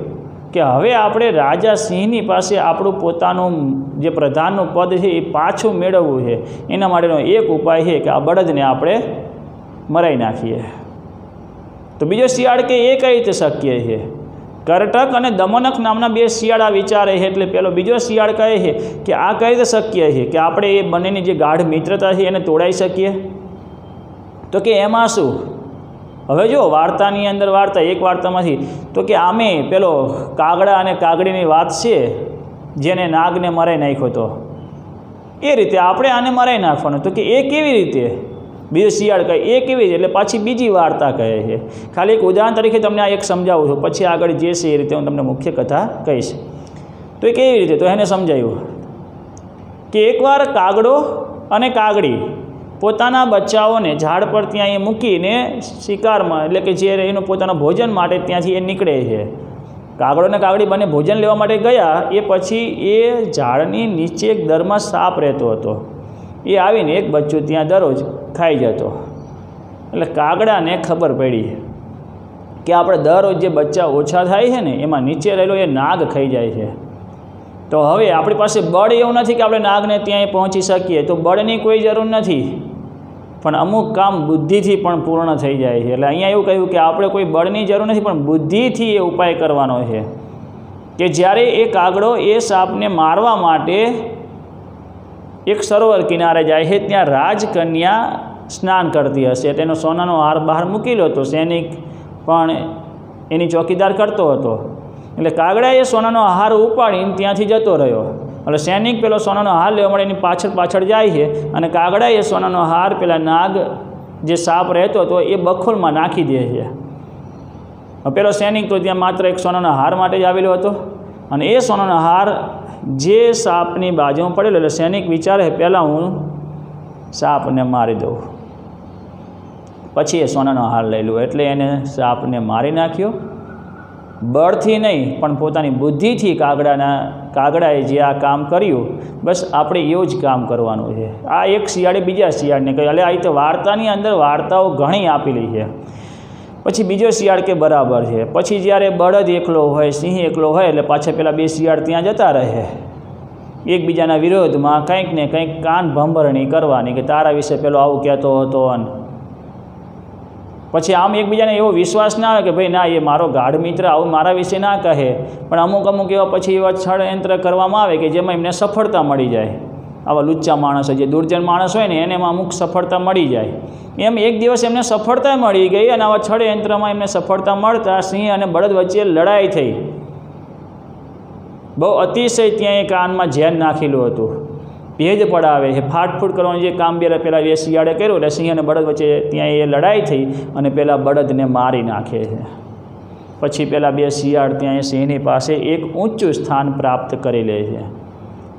કે હવે આપણે રાજા સિંહની પાસે આપણું પોતાનું જે પ્રધાનનું પદ છે એ પાછું મેળવવું છે. એના માટેનો એક ઉપાય છે કે આ બળદને આપણે મરાઈ નાખીએ. તો બીજો શિયાળ કે એ કઈ રીતે શક્ય છે? કરટક અને દમનક નામના 2 શિયાળ આ વિચારે છે. એટલે પેલો બીજો શિયાળ કહે છે કે આ કઈ રીતે શક્ય છે કે આપણે એ બંનેની જે ગાઢ મિત્રતા છે એને તોડાઈ શકીએ? તો કે એમાં શું? હવે જો વાર્તાની અંદર એક વાર્તામાંથી તો કે આમે પેલો કાગડા અને કાગડીની વાત છે, જેને નાગને મરાઈ નાખ્યો હતો, એ રીતે આપણે આને મરાઈ નાખવાનો. તો કે એ કેવી રીતે? બીજો શિયાળ કહે એ કેવી રીતે? એટલે પાછી બીજી વાર્તા કહે છે. ખાલી એક ઉદાહરણ તરીકે તમને આ એક સમજાવું છું, પછી આગળ જે છે એ રીતે હું તમને મુખ્ય કથા કહીશ. તો એ કેવી રીતે? તો એને સમજાયું કે એકવાર કાગડો અને કાગડી પોતાના બચ્ચાઓને ઝાડ પર ત્યાં એ મૂકીને શિકારમાં, એટલે કે જે એનું પોતાના ભોજન માટે ત્યાંથી એ નીકળે છે. કાગડો અને કાગડી બંને ભોજન લેવા માટે ગયા. એ પછી એ ઝાડની નીચે એક દરમાં સાપ રહેતો હતો. એ આવીને એક બચ્ચું ત્યાં દરરોજ ખાઈ જતો. એટલે કાગડાને ખબર પડી કે આપણે દરરોજ જે બચ્ચા ઓછા થાય છે ને એમાં નીચે રહેલો એ નાગ ખાઈ જાય છે. તો હવે આપણી પાસે બળ એવું નથી કે આપણે નાગને ત્યાં પહોંચી શકીએ, તો બળની કોઈ જરૂર નથી, પણ અમુક કામ બુદ્ધિથી પણ પૂર્ણ થઈ જાય છે. એટલે અહીંયા એવું કહ્યું કે આપણે કોઈ બળની જરૂર નથી, પણ બુદ્ધિથી એ ઉપાય કરવાનો છે. કે જ્યારે એ કાગડો એ સાપને મારવા માટે એક સરોવર કિનારે જાય છે, ત્યાં રાજકન્યા સ્નાન કરતી હશે. તેનો સોનાનો હાર બહાર મૂકેલો હતો, સૈનિક પણ એની ચોકીદાર કરતો હતો. એટલે કાગડાએ સોનાનો હાર ઉપાડીને ત્યાંથી જતો રહ્યો. એટલે સૈનિક પેલો સોનાનો હાર લેવા માટે એની પાછળ જાય છે, અને કાગડાએ સોનાનો હાર પેલા નાગ જે સાપ રહેતો હતો એ બખોલમાં નાખી દે છે. પેલો સૈનિક તો ત્યાં માત્ર એક સોનાના હાર માટે જ આવેલો હતો, અને એ સોનાનો હાર જે સાપની બાજુમાં પડેલો. એટલે સૈનિક વિચારે પહેલાં હું સાપને મારી દઉં, પછી એ સોનાનો હાર લઈ લઉં. એટલે એને સાપને મારી નાખ્યો. બળથી નહીં પણ પોતાની બુદ્ધિથી કાગડાએ જે આ કામ કર્યું, બસ આપણે એવું જ કામ કરવાનું છે. આ એક શિયાળે બીજા શિયાળને કહ્યું. એટલે આ રીતે વાર્તાની અંદર વાર્તાઓ ઘણી આપેલી છે. પછી બીજો શિયાળ કે બરાબર છે. પછી જ્યારે બળદ એકલો હોય, સિંહ એકલો હોય, એટલે પાછા પેલા 2 શિયાળ ત્યાં જતા રહે, એકબીજાના વિરોધમાં કંઈક ને કંઈક કાન ભંભરણી કરવાની કે તારા વિશે પેલો આવું કહેતો હતો. અને પછી આમ એકબીજાને એવો વિશ્વાસ ના આવે કે ભાઈ ના, એ મારો ગાઢ મિત્ર આવું મારા વિશે ના કહે. પણ અમુક એવા પછી એવા ષડયંત્ર કરવામાં આવે કે જેમાં એમને સફળતા મળી જાય. આવા લુચ્ચા માણસ હોય, જે દુર્જન માણસ હોય ને એને એમાં અમુક સફળતા મળી જાય. એમ એક દિવસ એમને સફળતા મળી ગઈ અને આવા ષડયંત્રમાં એમને સફળતા મળતા સિંહ અને બળદ વચ્ચે લડાઈ થઈ. બહુ અતિશય ત્યાં એ કાનમાં ઝેર નાખેલું હતું. ભેજ પડાવે છે, ફાટફૂટ કરવાનું જે કામ પહેલાં એ શિયાળે કર્યું એટલે સિંહ અને બળદ વચ્ચે ત્યાં એ લડાઈ થઈ અને પેલા બળદને મારી નાખે છે. પછી પેલા બે શિયાળ ત્યાં એ સિંહની પાસે એક ઊંચું સ્થાન પ્રાપ્ત કરી લે છે.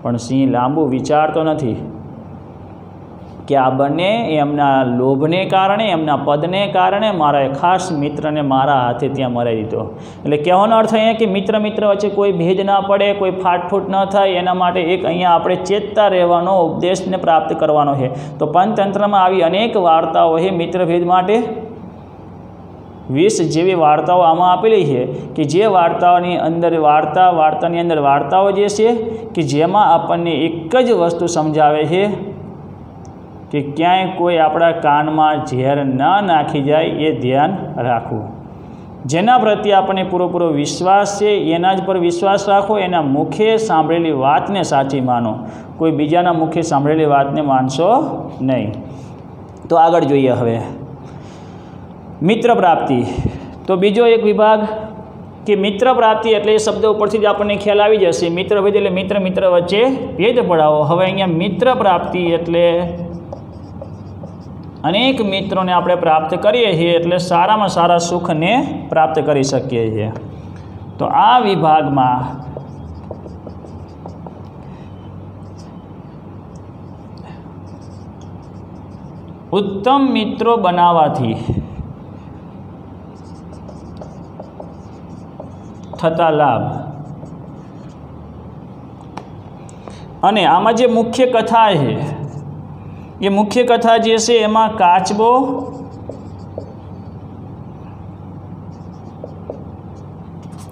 પણ સિંહ લાંબુ વિચારતો નથી કે આ બંને એમના લોભને કારણે, એમના પદને કારણે મારા ખાસ મિત્રને મારા હાથે ત્યાં મરાવી દીધો. એટલે કહેવાનો અર્થ અહીંયા કે મિત્ર વચ્ચે કોઈ ભેદ ના પડે, કોઈ ફાટફૂટ ન થાય, એના માટે એક અહીંયા આપણે ચેતતા રહેવાનો ઉપદેશને પ્રાપ્ત કરવાનો છે. તો પંચતંત્રમાં આવી અનેક વાર્તાઓ છે મિત્રભેદ માટે. 20 જેવી વાર્તાઓ આમાં આપેલી છે કે જે વાર્તાની અંદર વાર્તાઓ જે છે કે જેમાં આપણને એક જ વસ્તુ સમજાવે છે કે ક્યાંય કોઈ આપણા કાનમાં ઝેર ન નાખી જાય એ ધ્યાન રાખવું. જેના પ્રત્યે આપણને પૂરો વિશ્વાસ છે એના જ પર વિશ્વાસ રાખો. એના મુખે સાંભળેલી વાતને સાચી માનો, કોઈ બીજાના મુખે સાંભળેલી વાતને માનશો નહીં. તો આગળ જોઈએ હવે મિત્ર પ્રાપ્તિ. તો બીજો એક વિભાગ કે મિત્ર પ્રાપ્તિ એટલે એ શબ્દ ઉપરથી જ આપણને ખ્યાલ આવી જશે. મિત્ર ભેદ એટલે મિત્ર વચ્ચે ભેદ પડાવો. હવે અહીંયા મિત્ર પ્રાપ્તિ એટલે અનેક મિત્રોને આપણે પ્રાપ્ત કરીએ છીએ એટલે સારામાં સારા સુખને પ્રાપ્ત કરી શકીએ છીએ. તો આ વિભાગમાં ઉત્તમ મિત્રો બનાવવાથી થતા લાભ અને આમાં જે મુખ્ય કથા છે એ મુખ્ય કથા જે છે એમાં કાચબો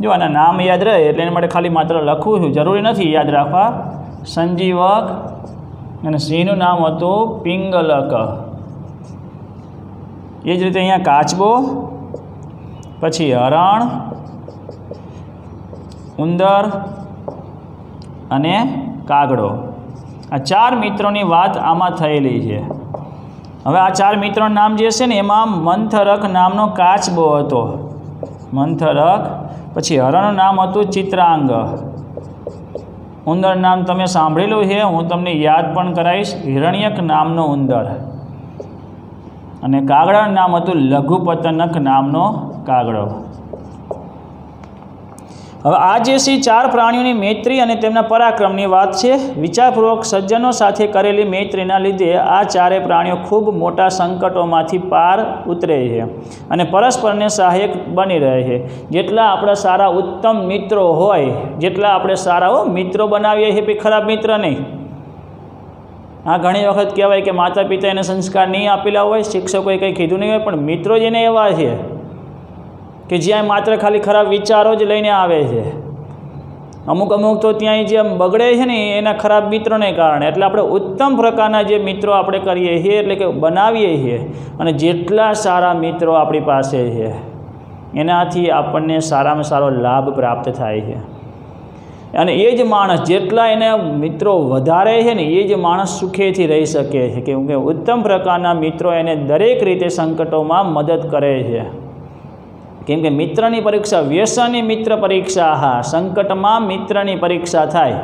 જો આના નામ યાદ રહે એટલે એના માટે ખાલી માત્ર લખવું છું, જરૂરી નથી યાદ રાખવા. સંજીવક અને સિંહનું નામ હતું પિંગલક. એ જ રીતે અહીંયા કાચબો, પછી હરણ, ઉંદર અને કાગડો, આ 4 મિત્રોની વાત આમાં થયેલી છે. હવે આ 4 મિત્રોનું નામ જે છે ને એમાં મંથરક નામનો કાચબો હતો, મંથરક. પછી હરણનું નામ હતું ચિત્રાંગ. ઉંદર નામ તમે સાંભળેલું છે, હું તમને યાદ પણ કરાવીશ, હિરણ્યક નામનો ઉંદર. અને કાગડાનું નામ હતું લઘુપતનક નામનો કાગડો. હવે આ જે છે 4 પ્રાણીઓની મૈત્રી અને તેમના પરાક્રમની વાત છે. વિચારપૂર્વક સજ્જનો સાથે કરેલી મૈત્રીના લીધે આ 4 પ્રાણીઓ ખૂબ મોટા સંકટોમાંથી પાર ઉતરે છે અને પરસ્પરને સહાયક બની રહે છે. જેટલા આપણા સારા ઉત્તમ મિત્રો હોય, જેટલા આપણે સારા મિત્રો બનાવીએ છીએ, પછી ખરાબ મિત્ર નહીં. હા, ઘણી વખત કહેવાય કે માતા પિતા એને સંસ્કાર નહીં આપેલા હોય, શિક્ષકોએ કંઈ કીધું નહીં હોય, પણ મિત્રો જ એને એવા છે કે જ્યાં માત્ર ખાલી ખરાબ વિચારો જ લઈને આવે છે. અમુક તો ત્યાં જે બગડે છે ને એના ખરાબ મિત્રોને કારણે. એટલે આપણે ઉત્તમ પ્રકારના જે મિત્રો આપણે કરીએ છીએ એટલે કે બનાવીએ છીએ, અને જેટલા સારા મિત્રો આપણી પાસે છે એનાથી આપણને સારામાં સારો લાભ પ્રાપ્ત થાય છે. અને એ જ માણસ જેટલા એને મિત્રો વધારે છે ને એ જ માણસ સુખેથી રહી શકે છે, કેમ કે ઉત્તમ પ્રકારના મિત્રો એને દરેક રીતે સંકટોમાં મદદ કરે છે. કેમ કે મિત્રની પરીક્ષા, વ્યસની મિત્ર પરીક્ષા, હા, સંકટમાં મિત્રની પરીક્ષા થાય.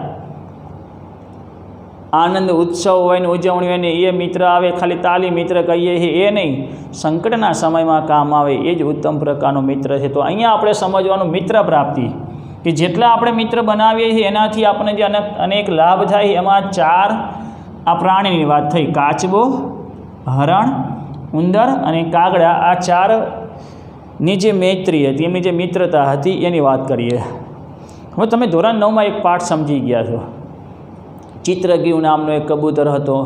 આનંદ ઉત્સવ હોય ને ઉજવણી હોય ને એ મિત્ર આવે, ખાલી તાલી મિત્ર કહીએ છીએ એ નહીં, સંકટના સમયમાં કામ આવે એ જ ઉત્તમ પ્રકારનો મિત્ર છે. તો અહીંયા આપણે સમજવાનું મિત્ર પ્રાપ્તિ કે જેટલા આપણે મિત્ર બનાવીએ છીએ એનાથી આપણને જે અનેક લાભ થાય. એમાં 4 આ પ્રાણીની વાત થઈ, કાચબો, હરણ, ઉંદર અને કાગડા. આ 4 ની જે મૈત્રી હતી, એમની જે મિત્રતા હતી એની વાત કરીએ. હવે તમે ધોરણ 9માં એક પાઠ સમજી ગયા છો. ચિત્રગીવ નામનો એક કબૂતર હતો,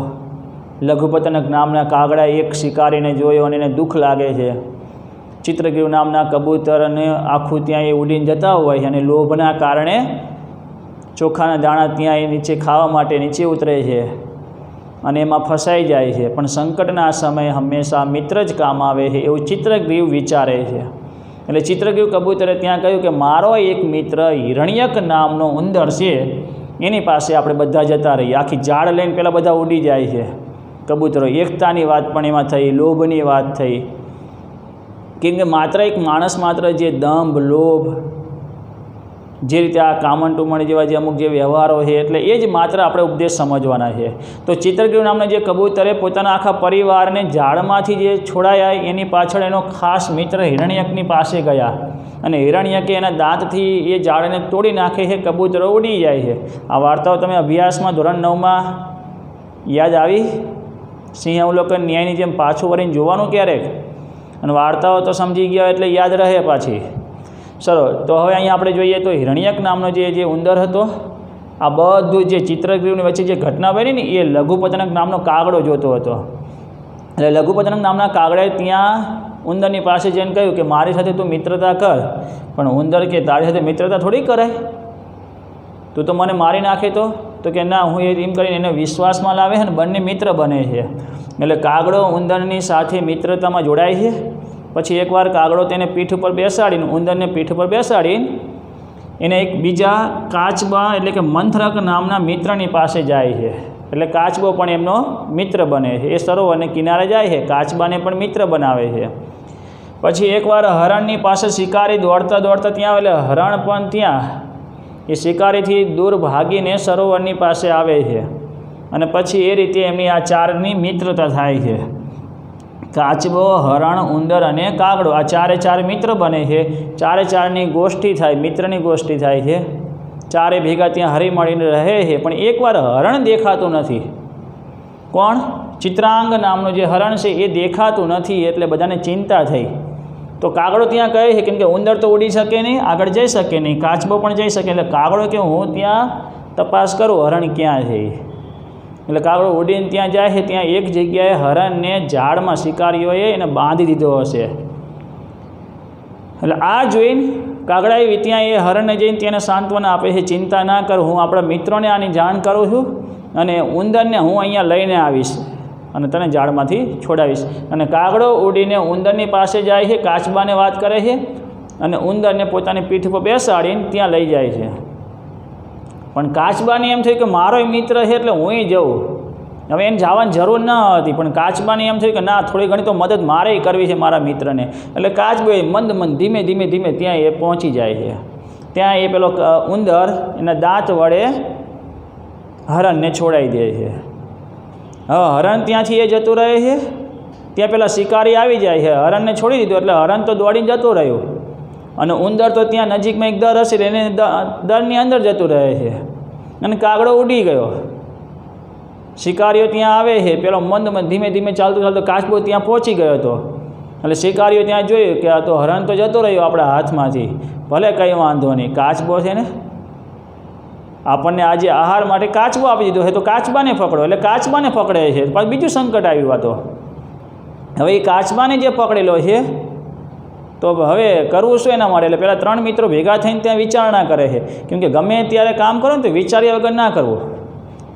લઘુપતનક નામના કાગડા એક શિકારીને જોયો અને એને દુઃખ લાગે છે. ચિત્રગીવ નામના કબૂતરને આખું ત્યાં એ ઉડીને જતા હોય છે અને લોભના કારણે ચોખાના દાણા ત્યાં એ નીચે ખાવા માટે નીચે ઉતરે છે અને એમાં ફસાઈ જાય છે. પણ સંકટના સમયે હંમેશા મિત્ર જ કામ આવે છે એવું ચિત્રગ્રીવ વિચારે છે. એટલે ચિત્રગ્રીવ કબૂતરે ત્યાં કહ્યું કે મારો એક મિત્ર હિરણ્યક નામનો ઉંદર છે, એની પાસે આપણે બધા જતા રહીએ. આખી ઝાડ લઈને પહેલાં બધા ઉડી જાય છે કબૂતરો. એકતાની વાત પણ એમાં થઈ, લોભની વાત થઈ. કેમ કે માત્ર એક માણસ માત્ર જે દંભ, લોભ, જે રીતે આ કામણ ટુમણ જેવા જે અમુક જે વ્યવહારો છે, એટલે એ જ માત્ર આપણે ઉપદેશ સમજવાના છે. તો ચિત્રગૃહ નામના જે કબૂતરે પોતાના આખા પરિવારને ઝાડમાંથી જે છોડાયા એની પાછળ એનો ખાસ મિત્ર હિરણ્યકની પાસે ગયા અને હિરણ્યકે એના દાંતથી એ ઝાડને તોડી નાખે છે. કબૂતરો ઉડી જાય છે. આ વાર્તાઓ તમે અભ્યાસમાં ધોરણ 9માં યાદ આવી? સિંહ અવલોકન ન્યાયની જેમ પાછું વળીને જોવાનું ક્યારેક, અને વાર્તાઓ તો સમજી ગયા એટલે યાદ રહે પાછી. ચલો, તો હવે અહીંયા આપણે જોઈએ તો હિરણ્યક નામનો જે ઉંદર હતો, આ બધું જે ચિત્રગૃહની વચ્ચે જે ઘટના બની ને એ લઘુપતનક નામનો કાગડો જોતો હતો. એટલે લઘુપતનક નામના કાગડાએ ત્યાં ઉંદરની પાસે જઈને કહ્યું કે મારી સાથે તું મિત્રતા કર. પણ ઉંદર કે તારી સાથે મિત્રતા થોડી કરાય, તું તો મને મારી નાખે તો કે ના, હું એમ કરીને એને વિશ્વાસમાં લાવે છે ને બંને મિત્ર બને છે. એટલે કાગડો ઉંદરની સાથે મિત્રતામાં જોડાય છે. પછી એકવાર કાગડો તેને પીઠ ઉપર બેસાડીને, ઉંદરને પીઠ ઉપર બેસાડીને એને એક બીજા કાચબા એટલે કે મંથરક નામના મિત્રની પાસે જાય છે. એટલે કાચબો પણ એમનો મિત્ર બને છે. એ સરોવરને કિનારે જાય છે, કાચબાને પણ મિત્ર બનાવે છે. પછી એકવાર હરણની પાસે શિકારી દોડતા દોડતા ત્યાં, એટલે હરણ પણ ત્યાં એ શિકારીથી દૂર ભાગીને સરોવરની પાસે આવે છે. અને પછી એ રીતે એમની આ ચારની મિત્રતા થાય છે. કાચબો, હરણ, ઉંદર અને કાગડો આ ચારે મિત્ર બને છે. ચારની ગોષ્ઠી થાય, મિત્રની ગોષ્ઠી થાય છે. ચારે ભેગા ત્યાં હરી મળીને રહે છે. પણ એકવાર હરણ દેખાતું નથી. કોણ? ચિત્રાંગ નામનું જે હરણ છે એ દેખાતું નથી. એટલે બધાને ચિંતા થઈ. તો કાગડો ત્યાં કહે છે, કેમ કે ઉંદર તો ઉડી શકે નહીં, આગળ જઈ શકે નહીં, કાચબો પણ જઈ શકે. એટલે કાગડો કે હું ત્યાં તપાસ કરું હરણ ક્યાં છે. એટલે કાગડો ઉડીને ત્યાં જાય છે. ત્યાં એક જગ્યાએ હરણને ઝાડમાં શિકારીઓએ એને બાંધી દીધો હશે. એટલે આ જોઈને કાગડાએ ત્યાં એ હરણને જઈને તેને સાંત્વના આપે છે, ચિંતા ના કર, હું આપણા મિત્રોને આની જાણ કરું છું અને ઉંદરને હું અહીંયા લઈને આવીશ અને તને ઝાડમાંથી છોડાવીશ. અને કાગડો ઉડીને ઉંદરની પાસે જાય છે, કાચબાને વાત કરે છે અને ઉંદરને પોતાની પીઠ પર બેસાડીને ત્યાં લઈ જાય છે. પણ કાચબાને એમ થયું કે મારો મિત્ર છે એટલે હું જઉં. હવે એને જવાની જરૂર ન હતી, પણ કાચબાને એમ થયું કે ના, થોડી ઘણી તો મદદ મારે કરવી છે મારા મિત્રને. એટલે કાચબો મંદ ધીમે ત્યાં એ પહોંચી જાય છે. ત્યાં એ પેલો ઉંદર એના દાંત વડે હરણને છોડાવી દે છે. હવે હરણ ત્યાંથી એ જતું રહે છે. ત્યાં પેલા શિકારી આવી જાય છે, હરણને છોડી દીધું. એટલે હરણ તો દોડીને જતું રહ્યું અને ઉંદર તો ત્યાં નજીકમાં એક દર હશે એને દરની અંદર જતું રહે છે. અને કાગડો ઉડી ગયો. શિકારીઓ ત્યાં આવે છે. પેલો મંદ ધીમે ચાલતું કાચબો ત્યાં પહોંચી ગયો હતો. એટલે શિકારીઓ ત્યાં જોયું કે આ તો હરણ તો જતો રહ્યો આપણા હાથમાંથી. ભલે કંઈ વાંધો નહીં, કાચબો છે ને આપણને આજે આહાર માટે કાચબો આપી દીધો છે, તો કાચબાને પકડો. એટલે કાચબાને પકડે છે. પણ બીજું સંકટ આવ્યું હતો. હવે એ કાચબાને જે પકડેલો છે તો હવે કરવું શું એના માટે? એટલે પહેલાં 3 મિત્રો ભેગા થઈને ત્યાં વિચારણા કરે છે. કેમ કે ગમે ત્યારે કામ કરો ને તો વિચાર્યા વગર ના કરવું.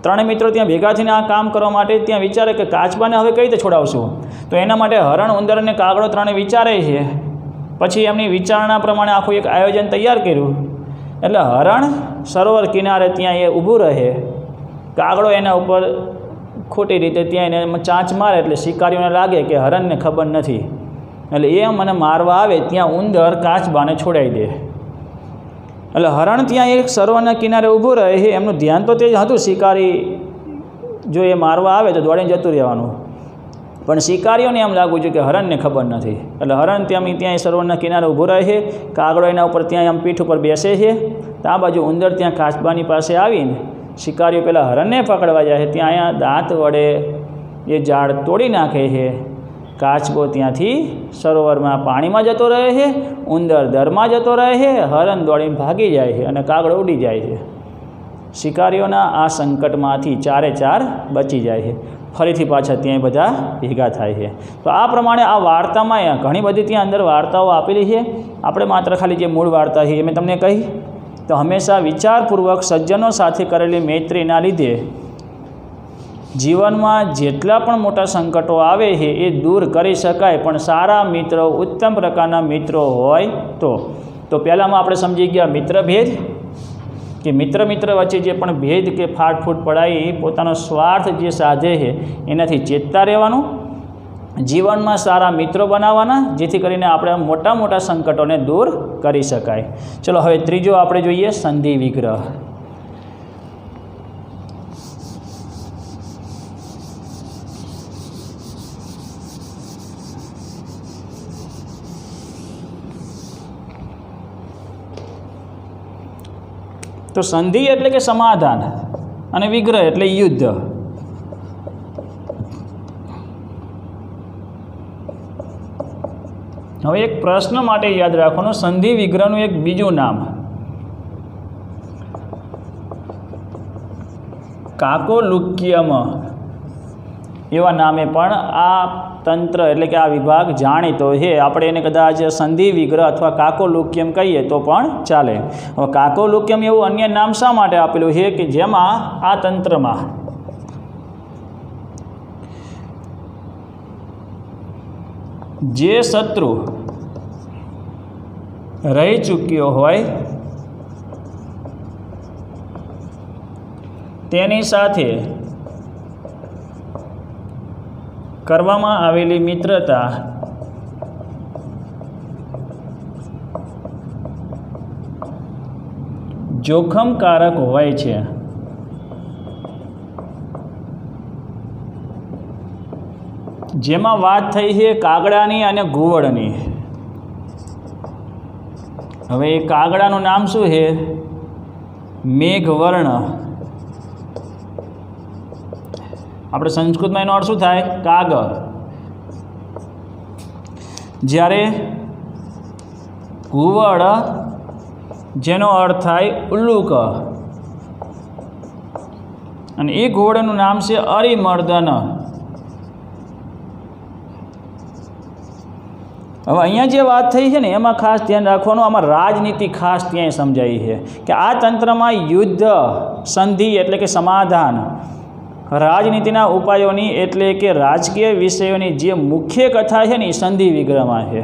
3 મિત્રો ત્યાં ભેગા થઈને આ કામ કરવા માટે ત્યાં વિચારે કે કાચબાને હવે કઈ રીતે છોડાવશું. તો એના માટે હરણ, ઉંદર અને કાગડો 3 વિચારે છે. પછી એમની વિચારણા પ્રમાણે આખું એક આયોજન તૈયાર કર્યું. એટલે હરણ સરોવર કિનારે ત્યાં એ ઊભું રહે. કાગડો એના ઉપર ખોટી રીતે ત્યાં એને ચાંચ મારે. એટલે શિકારીઓને લાગે કે હરણને ખબર નથી, એટલે એ મને મારવા આવે. ત્યાં ઉંદર કાચબાને છોડાવી દે. એટલે હરણ ત્યાં એક સરોવરના કિનારે ઊભું રહે છે. એમનું ધ્યાન તો તે જ હતું, શિકારી જો એ મારવા આવે તો દોડીને જતું રહેવાનું. પણ શિકારીઓને એમ લાગવું જોઈએ કે હરણને ખબર નથી. એટલે હરણ ત્યાં સરોવરના કિનારે ઊભું રહે છે. કાગડો એના ઉપર ત્યાં આમ પીઠ ઉપર બેસે છે. તો આ બાજુ ઉંદર ત્યાં કાચબાની પાસે આવીને શિકારીઓ પહેલાં હરણને પકડવા જાય છે. ત્યાં અહીંયા દાંત વડે એ ઝાડ તોડી નાખે છે. કાચબો ત્યાંથી સરોવરમાં પાણીમાં જતો રહે છે, ઉંદર દરમાં જતો રહે છે, હરણ દોડીને ભાગી જાય છે અને કાગડો ઉડી જાય છે. શિકારીઓના આ સંકટમાંથી 4 બચી જાય છે. ફરીથી પાછા ત્યાં બધા ભેગા થાય છે. તો આ પ્રમાણે આ વાર્તામાં ઘણી બધી ત્યાં અંદર વાર્તાઓ આપેલી છે. આપણે માત્ર ખાલી જે મૂળ વાર્તા છે એ મેં તમને કહી. તો હંમેશા વિચારપૂર્વક સજ્જનો સાથે કરેલી મૈત્રીના લીધે જીવનમાં જેટલા પણ મોટા સંકટો આવે છે એ દૂર કરી શકાય. પણ સારા મિત્રો, ઉત્તમ પ્રકારના મિત્રો હોય તો પહેલાંમાં આપણે સમજી ગયા મિત્રભેદ, કે મિત્ર વચ્ચે જે પણ ભેદ કે ફાટફૂટ પડાય એ પોતાનો સ્વાર્થ જે સાધે છે એનાથી ચેતતા રહેવાનું, જીવનમાં સારા મિત્રો બનાવવાના, જેથી કરીને આપણે મોટા મોટા સંકટોને દૂર કરી શકાય. ચલો હવે ત્રીજો આપણે જોઈએ સંધિ વિગ્રહ. તો સંધિ એટલે કે સમાધાન અને વિગ્રહ એટલે યુદ્ધ. હવે એક પ્રશ્ન માટે યાદ રાખવાનું, સંધિ વિગ્રહનું એક બીજું નામ કાકોલુક્યમ એવા નામે પણ આ તંત્ર એટલે કે આ વિભાગ જાણીતો છે. આપણે એને કદાચ સંધિ વિગ્રહ અથવા કાકોલુક્યમ કહીએ તો પણ ચાલે. હવે કાકોલુક્યમ એવું અન્ય નામ શા માટે આપેલું છે કે જેમાં આ તંત્રમાં જે શત્રુ રહી ચૂક્યો હોય તેની સાથે કરવામાં આવેલી મિત્રતા જોખમકારક હોય છે. જેમાં વાત થઈ છે કાગડાની અને ઘુવડની. હવે એ કાગડાનું નામ શું છે? મેઘવર્ણ. આપણે સંસ્કૃતમાં એનો અર્થ શું થાય? કાગળ. જ્યારે ઘુવડ જેનો અર્થ થાય ઉલ્લુક, અને એ ઘુવડનું નામ છે અરિમર્દન. હવે અહીંયા જે વાત થઈ છે ને એમાં ખાસ ધ્યાન રાખવાનું, આમાં રાજનીતિ ખાસ ત્યાં સમજાઈ છે કે આ તંત્રમાં યુદ્ધ, સંધિ એટલે કે સમાધાન, રાજનીતિના ઉપાયોની એટલે કે રાજકીય વિષયોની જે મુખ્ય કથા છે ને એ સંધિ વિગ્રહમાં છે.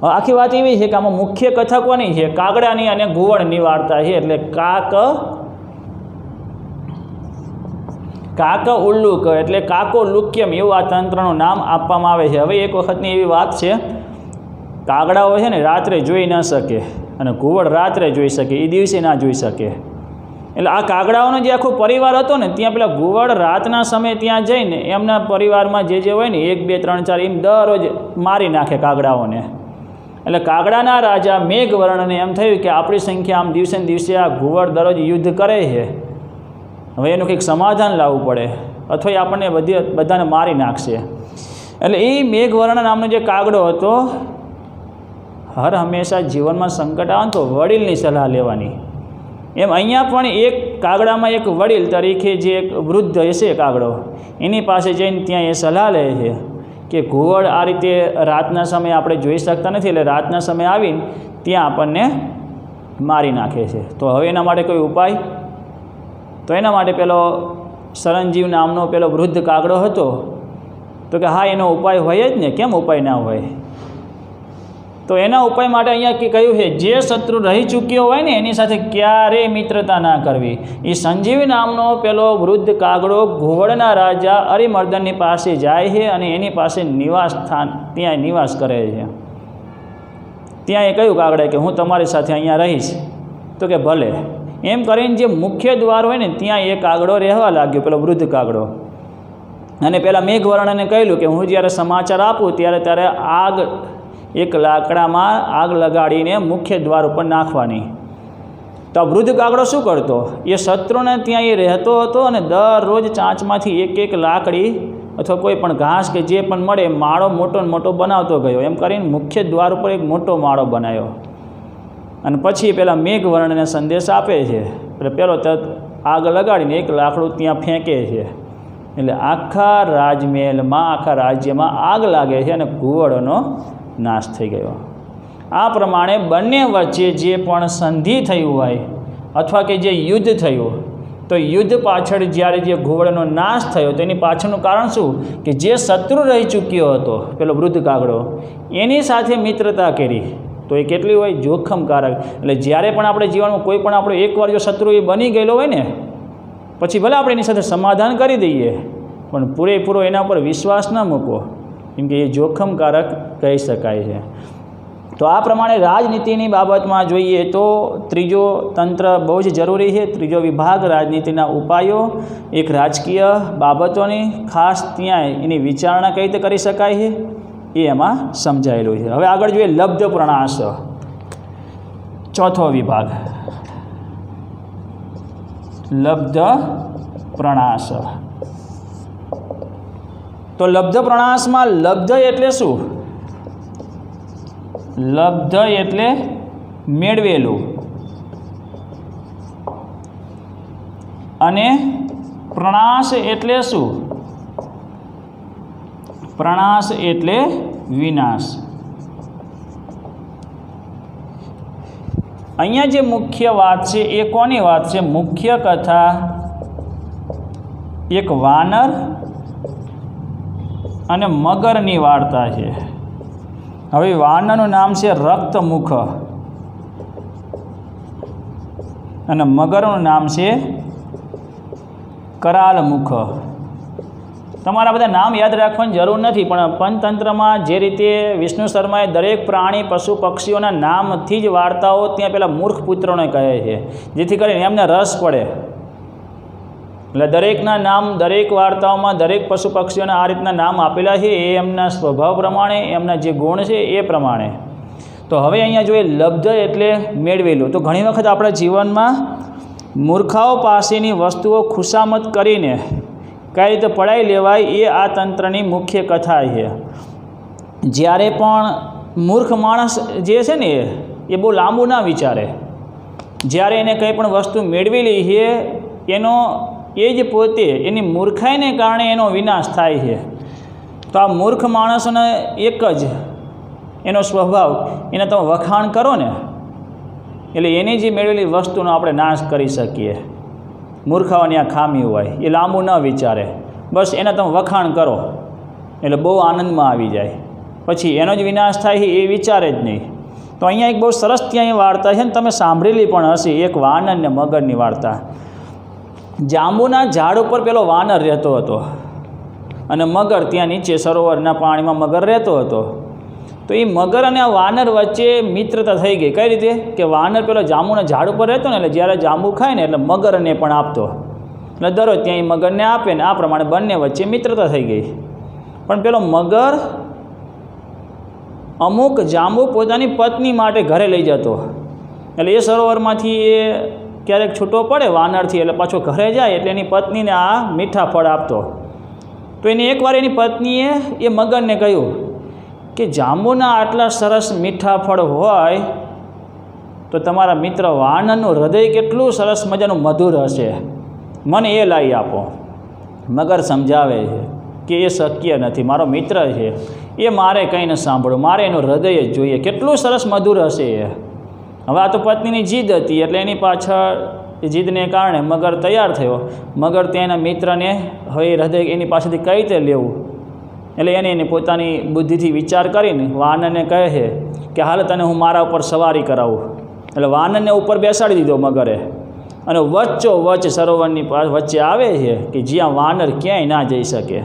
હવે આખી વાત એવી છે કે આમાં મુખ્ય કથા કોની છે? કાગડાની અને ઘુવડની વાર્તા છે. એટલે કાક ઉલ્લુક એટલે કાકોલુક્યમ એવું આ તંત્રનું નામ આપવામાં આવે છે. હવે એક વખતની એવી વાત છે, કાગડાઓ છે ને રાત્રે જોઈ ન શકે અને ઘુવડ રાત્રે જોઈ શકે, એ દિવસે ના જોઈ શકે. એટલે આ કાગડાઓનો જે આખો પરિવાર હતો ને ત્યાં પેલા ઘુવડ રાતના સમયે ત્યાં જઈને એમના પરિવારમાં જે હોય ને 1 2 3 4 એમ દરરોજ મારી નાખે કાગડાઓને. એટલે કાગડાના રાજા મેઘવર્ણને એમ થયું કે આપણી સંખ્યા આમ દિવસે ને દિવસે આ ઘુવડ દરરોજ યુદ્ધ કરે છે, હવે એનું કંઈક સમાધાન લાવવું પડે અથવા એ આપણને બધાને મારી નાખશે. એટલે એ મેઘવર્ણ નામનો જે કાગડો હતો, હર હંમેશા જીવનમાં સંકટ આવે તો વડીલની સલાહ લેવાની. એમ અહીંયા પણ એક કાગડામાં એક વડીલ તરીકે જે એક વૃદ્ધ હશે કાગડો, એની પાસે જઈને ત્યાં એ સલાહ લે છે કે ઘુવડ આ રીતે રાતના સમયે આપણે જોઈ શકતા નથી, એટલે રાતના સમયે આવીને ત્યાં આપણને મારી નાખે છે. તો હવે એના માટે કોઈ ઉપાય? તો એના માટે પેલો સરંજીવ નામનો પેલો વૃદ્ધ કાગડો હતો, તો કે હા એનો ઉપાય હોય જ ને, કેમ ઉપાય ના હોય? તો એના ઉપાય માટે અહીંયા કહ્યું છે જે શત્રુ રહી ચૂક્યો હોય ને એની સાથે ક્યારેય મિત્રતા ના કરવી. એ સંજીવી નામનો પેલો વૃદ્ધ કાગડો ઘુવડના રાજા અરિમર્દનની પાસે જાય છે અને એની પાસે નિવાસ સ્થાન, ત્યાં નિવાસ કરે છે. ત્યાં એ કહ્યું કાગડાએ કે હું તમારી સાથે અહીંયા રહીશ. તો કે ભલે. એમ કરીને જે મુખ્ય દ્વાર હોય ને ત્યાં એ કાગડો રહેવા લાગ્યો, પેલો વૃદ્ધ કાગડો. અને પેલા મેઘવર્ણને કહ્યું કે હું જ્યારે સમાચાર આપું ત્યારે આગ, એક લાકડામાં આગ લગાડીને મુખ્ય દ્વાર ઉપર નાખવાની. તો આ વૃદ્ધ કાગડો શું કરતો? એ શત્રુને ત્યાં એ રહેતો હતો અને દરરોજ ચાંચમાંથી એક લાકડી અથવા કોઈ પણ ઘાસ કે જે પણ મળે માળો મોટો ને મોટો બનાવતો ગયો. એમ કરીને મુખ્ય દ્વાર ઉપર એક મોટો માળો બનાવ્યો અને પછી પેલા મેઘવર્ણને સંદેશ આપે છે. એટલે પેલો તરત આગ લગાડીને એક લાકડું ત્યાં ફેંકે છે. એટલે આખા રાજમહેલમાં, આખા રાજ્યમાં આગ લાગે છે અને ઘુવડોનો નાશ થઈ ગયો. આ પ્રમાણે બંને વચ્ચે જે પણ સંધિ થયું હોય અથવા કે જે યુદ્ધ થયું, તો યુદ્ધ પાછળ જ્યારે જે ઘુવડનો નાશ થયો તો એની પાછળનું કારણ શું? કે જે શત્રુ રહી ચૂક્યો હતો પેલો વૃદ્ધ કાગડો, એની સાથે મિત્રતા કરી તો એ કેટલી હોય? જોખમકારક. એટલે જ્યારે પણ આપણે જીવનમાં કોઈ પણ આપણો એકવાર જો શત્રુ એ બની ગયેલો હોય ને, પછી ભલે આપણે એની સાથે સમાધાન કરી દઈએ, પણ પૂરેપૂરો એના પર વિશ્વાસ ન મૂકો, કેમ કે એ જોખમકારક કહી શકાય છે. તો આ પ્રમાણે રાજનીતિની બાબતમાં જોઈએ તો ત્રીજો તંત્ર બહુ જ જરૂરી છે. ત્રીજો વિભાગ રાજનીતિના ઉપાયો, એક રાજકીય બાબતોની ખાસ ત્યાં એની વિચારણા કઈ રીતે કરી શકાય છે એ એમાં સમજાયેલું છે. હવે આગળ જોઈએ લબ્ધ પ્રણાસ, ચોથો વિભાગ, લબ્ધ પ્રણાસ. તો લબ્ધ પ્રણાસમાં લબ્ધ એટલે શું? લબ્ધ એટલે મેળવેલું, અને પ્રણાસ એટલે શું? પ્રણાસ એટલે વિનાશ. અહીંયા જે મુખ્ય વાત છે એ કોની વાત છે? મુખ્ય કથા એક વાનર અને મગરની વાર્તા છે. હવે વાનરનું નામ છે રક્તમુખ અને મગરનું નામ છે કરાલમુખ. તમારા બધા નામ યાદ રાખવાની જરૂર નથી, પણ પંચતંત્રમાં જે રીતે વિષ્ણુ શર્માએ દરેક પ્રાણી પશુ પક્ષીઓના નામથી જ વાર્તાઓ ત્યાં પેલા મૂર્ખ પુત્રોને કહે છે, જેથી કરીને એમને રસ પડે. એટલે દરેકના નામ દરેક વાર્તાઓમાં દરેક પશુ પક્ષીઓના આ રીતના નામ આપેલા છે, એ એમના સ્વભાવ પ્રમાણે, એમના જે ગુણ છે એ પ્રમાણે. તો હવે અહીંયા જોઈએ લબ્ધ એટલે મેળવેલું. તો ઘણી વખત આપણા જીવનમાં મૂર્ખાઓ પાસેની વસ્તુઓ ખુશામત કરીને કઈ રીતે પડાવી લેવાય એ આ તંત્રની મુખ્ય કથા છે. જ્યારે પણ મૂર્ખ માણસ જે છે ને એ બહુ લાંબુ ના વિચારે. જ્યારે એને કંઈ પણ વસ્તુ મેળવી લે છે એનો એ જ પોતે એની મૂર્ખાઈને કારણે એનો વિનાશ થાય છે. તો આ મૂર્ખ માણસોને એક જ એનો સ્વભાવ, એને તમે વખાણ કરો ને એટલે એની જે મેળવેલી વસ્તુનો આપણે નાશ કરી શકીએ. મૂર્ખાઓની આ ખામી હોય, એ લાંબુ ન વિચારે, બસ એને તમે વખાણ કરો એટલે બહુ આનંદમાં આવી જાય, પછી એનો જ વિનાશ થાય છે એ વિચારે જ નહીં. તો અહીંયા એક બહુ સરસ ત્યાં વાર્તા છે ને, તમે સાંભળેલી પણ હશે, એક વાનર અને મગરની વાર્તા. જાંબુના ઝાડ ઉપર પેલો વાનર રહેતો હતો અને મગર ત્યાં નીચે સરોવરના પાણીમાં મગર રહેતો હતો. તો એ મગર અને આ વાનર વચ્ચે મિત્રતા થઈ ગઈ. કઈ રીતે? કે વાનર પેલો જાંબુના ઝાડ ઉપર રહેતો ને, એટલે જ્યારે જાંબુ ખાય ને એટલે મગરને પણ આપતો, એટલે દરરોજ ત્યાં એ મગરને આપે ને આ પ્રમાણે બંને વચ્ચે મિત્રતા થઈ ગઈ. પણ પેલો મગર અમુક જાંબુ પોતાની પત્ની માટે ઘરે લઈ જતો, એટલે એ સરોવરમાંથી એ ક્યારેક છૂટો પડે વાનરથી, એટલે પાછો ઘરે જાય એટલે એની પત્નીને આ મીઠા ફળ આપતો. તો એને એકવાર એની પત્નીએ એ મગરને કહ્યું કે જાંબુના આટલા સરસ મીઠા ફળ હોય તો તમારા મિત્ર વાનરનું હૃદય કેટલું સરસ મજાનું મધુર હશે, મને એ લાવી આપો. મગર સમજાવે છે કે એ શક્ય નથી, મારો મિત્ર છે, એ મારે કંઈ ન સાંભળવું, મારે એનું હૃદય જ જોઈએ, કેટલું સરસ મધુર હશે એ. હવે આ તો પત્નીની જીદ હતી, એટલે એની પાછળ એ જીદને કારણે મગર તૈયાર થયો. મગર ત્યાં એના મિત્રને હવે હૃદય એની પાસેથી કઈ રીતે લેવું, એટલે એને પોતાની બુદ્ધિથી વિચાર કરીને વાનરને કહે છે કે હાલ તને હું મારા ઉપર સવારી કરાવું. એટલે વાનરને ઉપર બેસાડી દીધો મગરે, અને વચ્ચોવચ્ચ સરોવરની વચ્ચે આવે છે કે જ્યાં વાનર ક્યાંય ના જઈ શકે.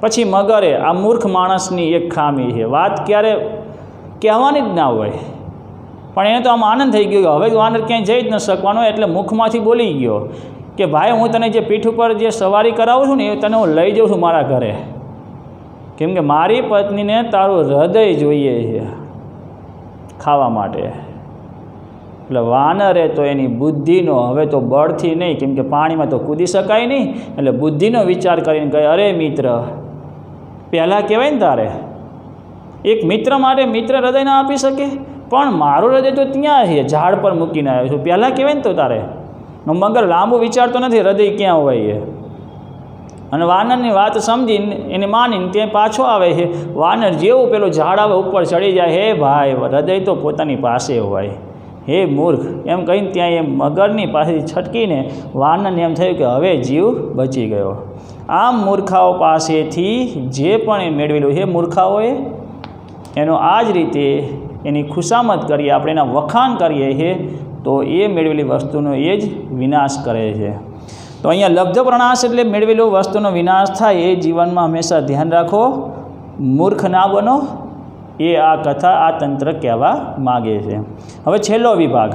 પછી મગરે આ મૂર્ખ માણસની એક ખામી છે, વાત ક્યારે કહેવાની જ ના હોય, પણ એને તો આમ આનંદ થઈ ગયો કે હવે વાનર ક્યાંય જઈ જ ન શકવાનો, એટલે મુખમાંથી બોલી ગયો કે ભાઈ હું તને જે પીઠ ઉપર જે સવારી કરાવું છું ને એ તને હું લઈ જાઉં છું મારા ઘરે, કેમ કે મારી પત્નીને તારું હૃદય જોઈએ છે ખાવા માટે. એટલે વાનરે તો એની બુદ્ધિનો, હવે તો બળથી નહીં, કેમ કે પાણીમાં તો કૂદી શકાય નહીં, એટલે બુદ્ધિનો વિચાર કરીને કહે અરે મિત્ર, પહેલાં કહેવાય ને તારે એક મિત્ર માટે મિત્ર હૃદય ના આપી શકે, પણ મારું હૃદય તો ત્યાં છે ઝાડ પર મૂકીને આવ્યો છું, પહેલાં કહેવાય ને તો તારે. મગર લાંબુ વિચારતો નથી હૃદય ક્યાં હોય એ, અને વાનરની વાત સમજીને એને માનીને ત્યાં પાછો આવે છે. વાનર જેવું પેલું ઝાડ આવે ઉપર ચડી જાય, હે ભાઈ હૃદય તો પોતાની પાસે હોય, હે મૂર્ખ એમ કહીને ત્યાં એ મગરની પાસેથી છટકીને વાનરને એમ થયું કે હવે જીવ બચી ગયો. આમ મૂર્ખાઓ પાસેથી જે પણ એ મેળવેલું છે મૂર્ખાઓએ એનો આ જ રીતે એની ખુશામત કરીએ, આપણે એના વખાણ કરીએ છીએ, તો એ મેળવેલી વસ્તુનો એ જ વિનાશ કરે છે. તો અહીંયા લબ્ધ પ્રણાશ એટલે મેળવેલી વસ્તુનો વિનાશ થાય એ જીવનમાં હંમેશા ધ્યાન રાખો, મૂર્ખ ના બનો, એ આ કથા, આ તંત્ર કહેવા માગે છે. હવે છેલ્લો વિભાગ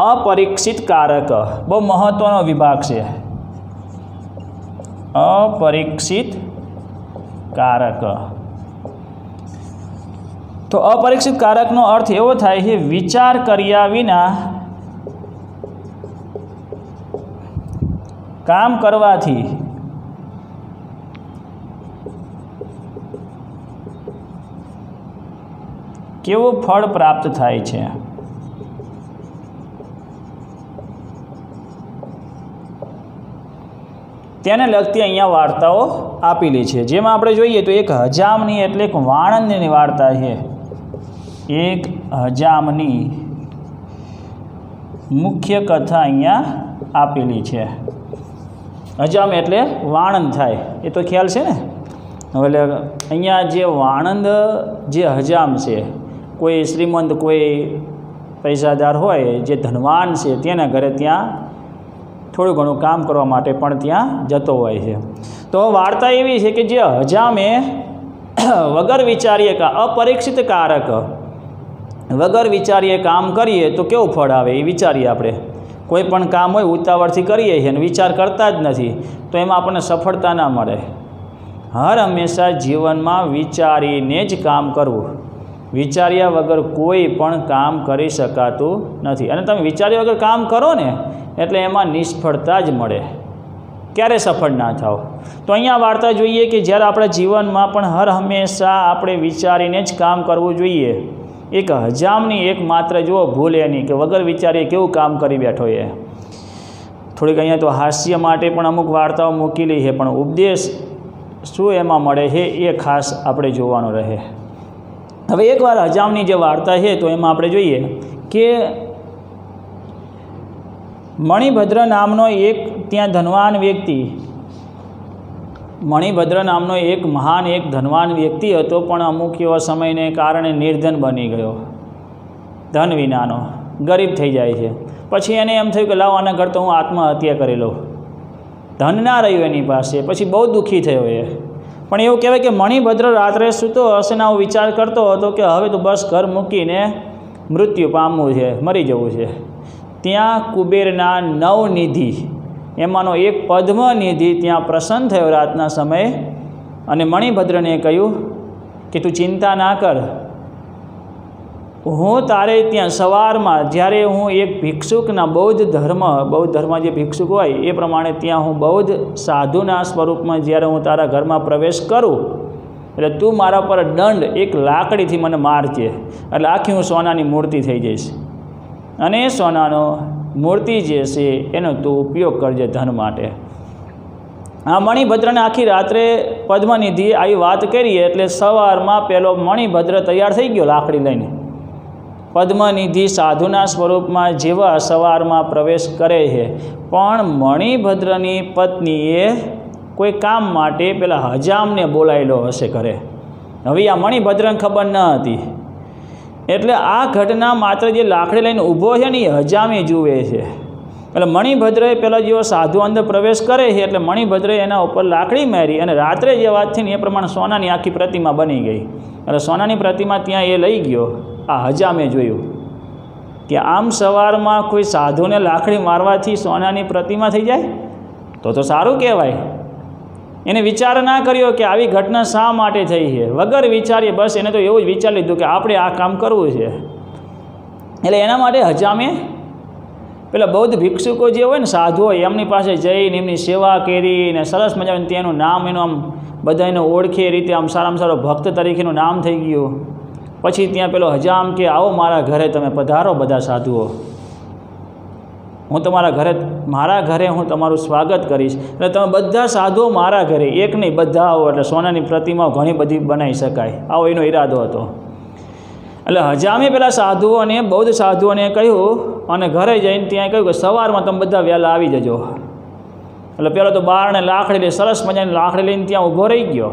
અપરીક્ષિત કારક, બહુ મહત્વનો વિભાગ છે. અપરીક્ષિત કારક. તો અપરીક્ષિત કારકનો અર્થ એવો થાય છે વિચાર કર્યા વિના કામ કરવાથી કેવું ફળ પ્રાપ્ત થાય છે. તેને લગતી અહીંયા વાર્તાઓ આપેલી છે, જેમાં આપણે જોઈએ તો એક હજામની એટલે એક વાણંદની વાર્તા છે. એક હજામની મુખ્ય કથા અહીંયા આપેલી છે. હજામ એટલે વાણંદ થાય, એ તો ખ્યાલ છે ને. એટલે અહીંયા જે વાણંદ, જે હજામ છે, કોઈ શ્રીમંત, કોઈ પૈસાદાર હોય, જે ધનવાન છે, તેના ઘરે ત્યાં થોડું ઘણું કામ કરવા માટે પણ ત્યાં જતો હોય છે. તો વાર્તા એવી છે કે જે હજામે વગર વિચારીએ, અપરીક્ષિત કારક, વગર વિચારીએ કામ કરીએ તો કેવું ફળ આવે એ વિચારીએ. આપણે કોઈ પણ કામ હોય ઉતાવળથી કરીએ છીએ અને વિચાર કરતા જ નથી, તો એમાં આપણને સફળતા ના મળે. હર હંમેશા જીવનમાં વિચારીને જ કામ કરવું. વિચાર્યા વગર કોઈ પણ કામ કરી શકાતું નથી. અને તમે વિચાર્યા વગર કામ કરો ને એટલે એમાં નિષ્ફળતા જ મળે, ક્યારે સફળ ના થાવ. તો અહીંયા વાર્તા જોઈએ કે જ્યારે આપણા જીવનમાં પણ હર હંમેશા આપણે વિચારીને જ કામ કરવું જોઈએ. એક હજામની એક માત્ર જુઓ ભૂલ એની કે વગર વિચારીએ કેવું કામ કરી બેઠો એ. થોડીક અહીંયા તો હાસ્ય માટે પણ અમુક વાર્તાઓ મૂકેલી છે, પણ ઉપદેશ શું એમાં મળે છે એ ખાસ આપણે જોવાનું રહે. હવે એકવાર હજામની જે વાર્તા છે તો એમાં આપણે જોઈએ કે મણિભદ્ર નામનો એક ત્યાં ધનવાન વ્યક્તિ, મણિભદ્ર નામનો એક મહાન એક ધનવાન વ્યક્તિ હતો, પણ અમુક એવા સમયને કારણે નિર્ધન બની ગયો, ધન વિનાનો, ગરીબ થઈ જાય છે. પછી એને એમ થયું કે લાવો આના ઘર તો હું આત્મહત્યા કરી લઉં. ધન ના રહ્યું એની પાસે, પછી બહુ દુઃખી થયો એ. પણ એવું કહેવાય કે મણિભદ્ર રાત્રે સૂતો હશે ને આવો વિચાર કરતો હતો કે હવે તો બસ ઘર મૂકીને મૃત્યુ પામવું છે, મરી જવું છે. ત્યાં કુબેરના નવનિધિ એમાંનો એક પદ્મનિધિ ત્યાં પ્રસન્ન થયો રાતના સમયે, અને મણિભદ્રને કહ્યું કે તું ચિંતા ના કર, હું તારે ત્યાં સવારમાં જ્યારે હું એક ભિક્ષુકના બૌદ્ધ ધર્મ જે ભિક્ષુક હોય એ પ્રમાણે ત્યાં હું બૌદ્ધ સાધુના સ્વરૂપમાં જ્યારે હું તારા ઘરમાં પ્રવેશ કરું એટલે તું મારા પર દંડ એક લાકડીથી મને મારજે, એટલે આખી હું સોનાની મૂર્તિ થઈ જઈશ, અને એ સોનાનો મૂર્તિ જે છે એનો તું ઉપયોગ કરજે ધન માટે. આ મણિભદ્રને આખી રાત્રે પદ્મનિધિ આવી વાત કરી એટલે સવારમાં પેલો મણિભદ્ર તૈયાર થઈ ગયો લાકડી લઈને. પદ્મનિધિ સાધુના સ્વરૂપમાં જેવા સવારમાં પ્રવેશ કરે છે, પણ મણિભદ્રની પત્નીએ કોઈ કામ માટે પેલા હજામને બોલાવેલો હશે ઘરે. હવે આ મણિભદ્રને ખબર ન હતી, એટલે આ ઘટના માત્ર જે લાકડી લઈને ઊભો છે ને એ હજામે જુએ છે. એટલે મણિભદ્રએ પેલા જેવો સાધુ અંદર પ્રવેશ કરે છે એટલે મણિભદ્રએ એના ઉપર લાકડી મારી, અને રાત્રે જે વાત થઈ ને એ પ્રમાણે સોનાની આખી પ્રતિમા બની ગઈ. એટલે સોનાની પ્રતિમા ત્યાં એ લઈ ગયો. આ હજામે જોયું કે આમ સવારમાં કોઈ સાધુને લાકડી મારવાથી સોનાની પ્રતિમા થઈ જાય તો સારું કહેવાય. એને વિચાર ના કર્યો કે આવી ઘટના શા માટે થઈ છે. વગર વિચારીએ બસ એને તો એવું જ વિચારી લીધું કે આપણે આ કામ કરવું છે. એટલે એના માટે હજામે પેલા બૌદ્ધ ભિક્ષુકો જે હોય ને, સાધુ હોય, એમની પાસે જઈને એમની સેવા કરી ને સરસ મજાનું તેનું નામ એનું આમ બધા એને ઓળખે એ રીતે આમ સારામાં સારો ભક્ત તરીકેનું નામ થઈ ગયું. પછી ત્યાં પેલો હજામ કે આવો મારા ઘરે તમે પધારો બધા સાધુઓ, હું મારા ઘરે હું તમારું સ્વાગત કરીશ. એટલે તમે બધા સાધુઓ મારા ઘરે, એક નહીં બધા આવો, એટલે સોનાની પ્રતિમાઓ ઘણી બધી બનાવી શકાય, આવો એનો ઈરાદો હતો. એટલે હજામે પેલા સાધુઓને, બૌદ્ધ સાધુઓને કહ્યું, અને ઘરે જઈને ત્યાં કહ્યું કે સવારમાં તમે બધા વહેલા આવી જજો. એટલે પેલો તો બારણે લાકડી લઈ, સરસ મજાની લાકડી લઈને ત્યાં ઊભો રહી ગયો,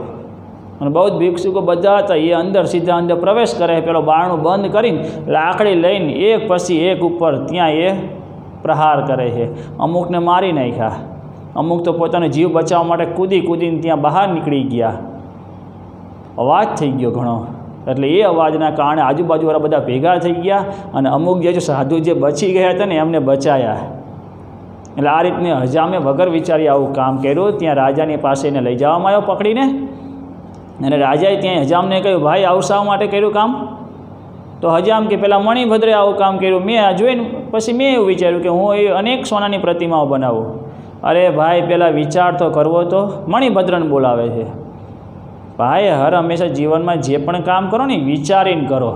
અને બૌદ્ધ ભિક્ષુકો બધા હતા એ અંદર સીધા અંદર પ્રવેશ કરે, પેલો બારણું બંધ કરીને લાકડી લઈને એક પછી એક ઉપર ત્યાં એ પ્રહાર કરે છે. અમુકને મારી નાખ્યા, અમુક તો પોતાનો જીવ બચાવવા માટે કૂદીને ત્યાં બહાર નીકળી ગયા. અવાજ થઈ ગયો ઘણો, એટલે એ અવાજના કારણે આજુબાજુવાળા બધા ભેગા થઈ ગયા અને અમુક જે સાધુ જે બચી ગયા હતા ને એમને બચાયા. એટલે આ રીતની હજામે વગર વિચારી આવું કામ કર્યું. ત્યાં રાજાની પાસે એને લઈ જવામાં આવ્યો પકડીને, અને રાજાએ ત્યાં હજામને કહ્યું, ભાઈ આવું શા માટે કર્યું કામ? તો હજામ કે પેલા મણિભદ્રે આવું કામ કર્યું, મેં આ જોઈને પછી મેં એવું વિચાર્યું કે હું એ અનેક સોનાની પ્રતિમાઓ બનાવું. અરે ભાઈ પહેલાં વિચાર તો કરવો. તો મણિભદ્રને બોલાવે છે. ભાઈ હર હંમેશા જીવનમાં જે પણ કામ કરો ને વિચારીને કરો.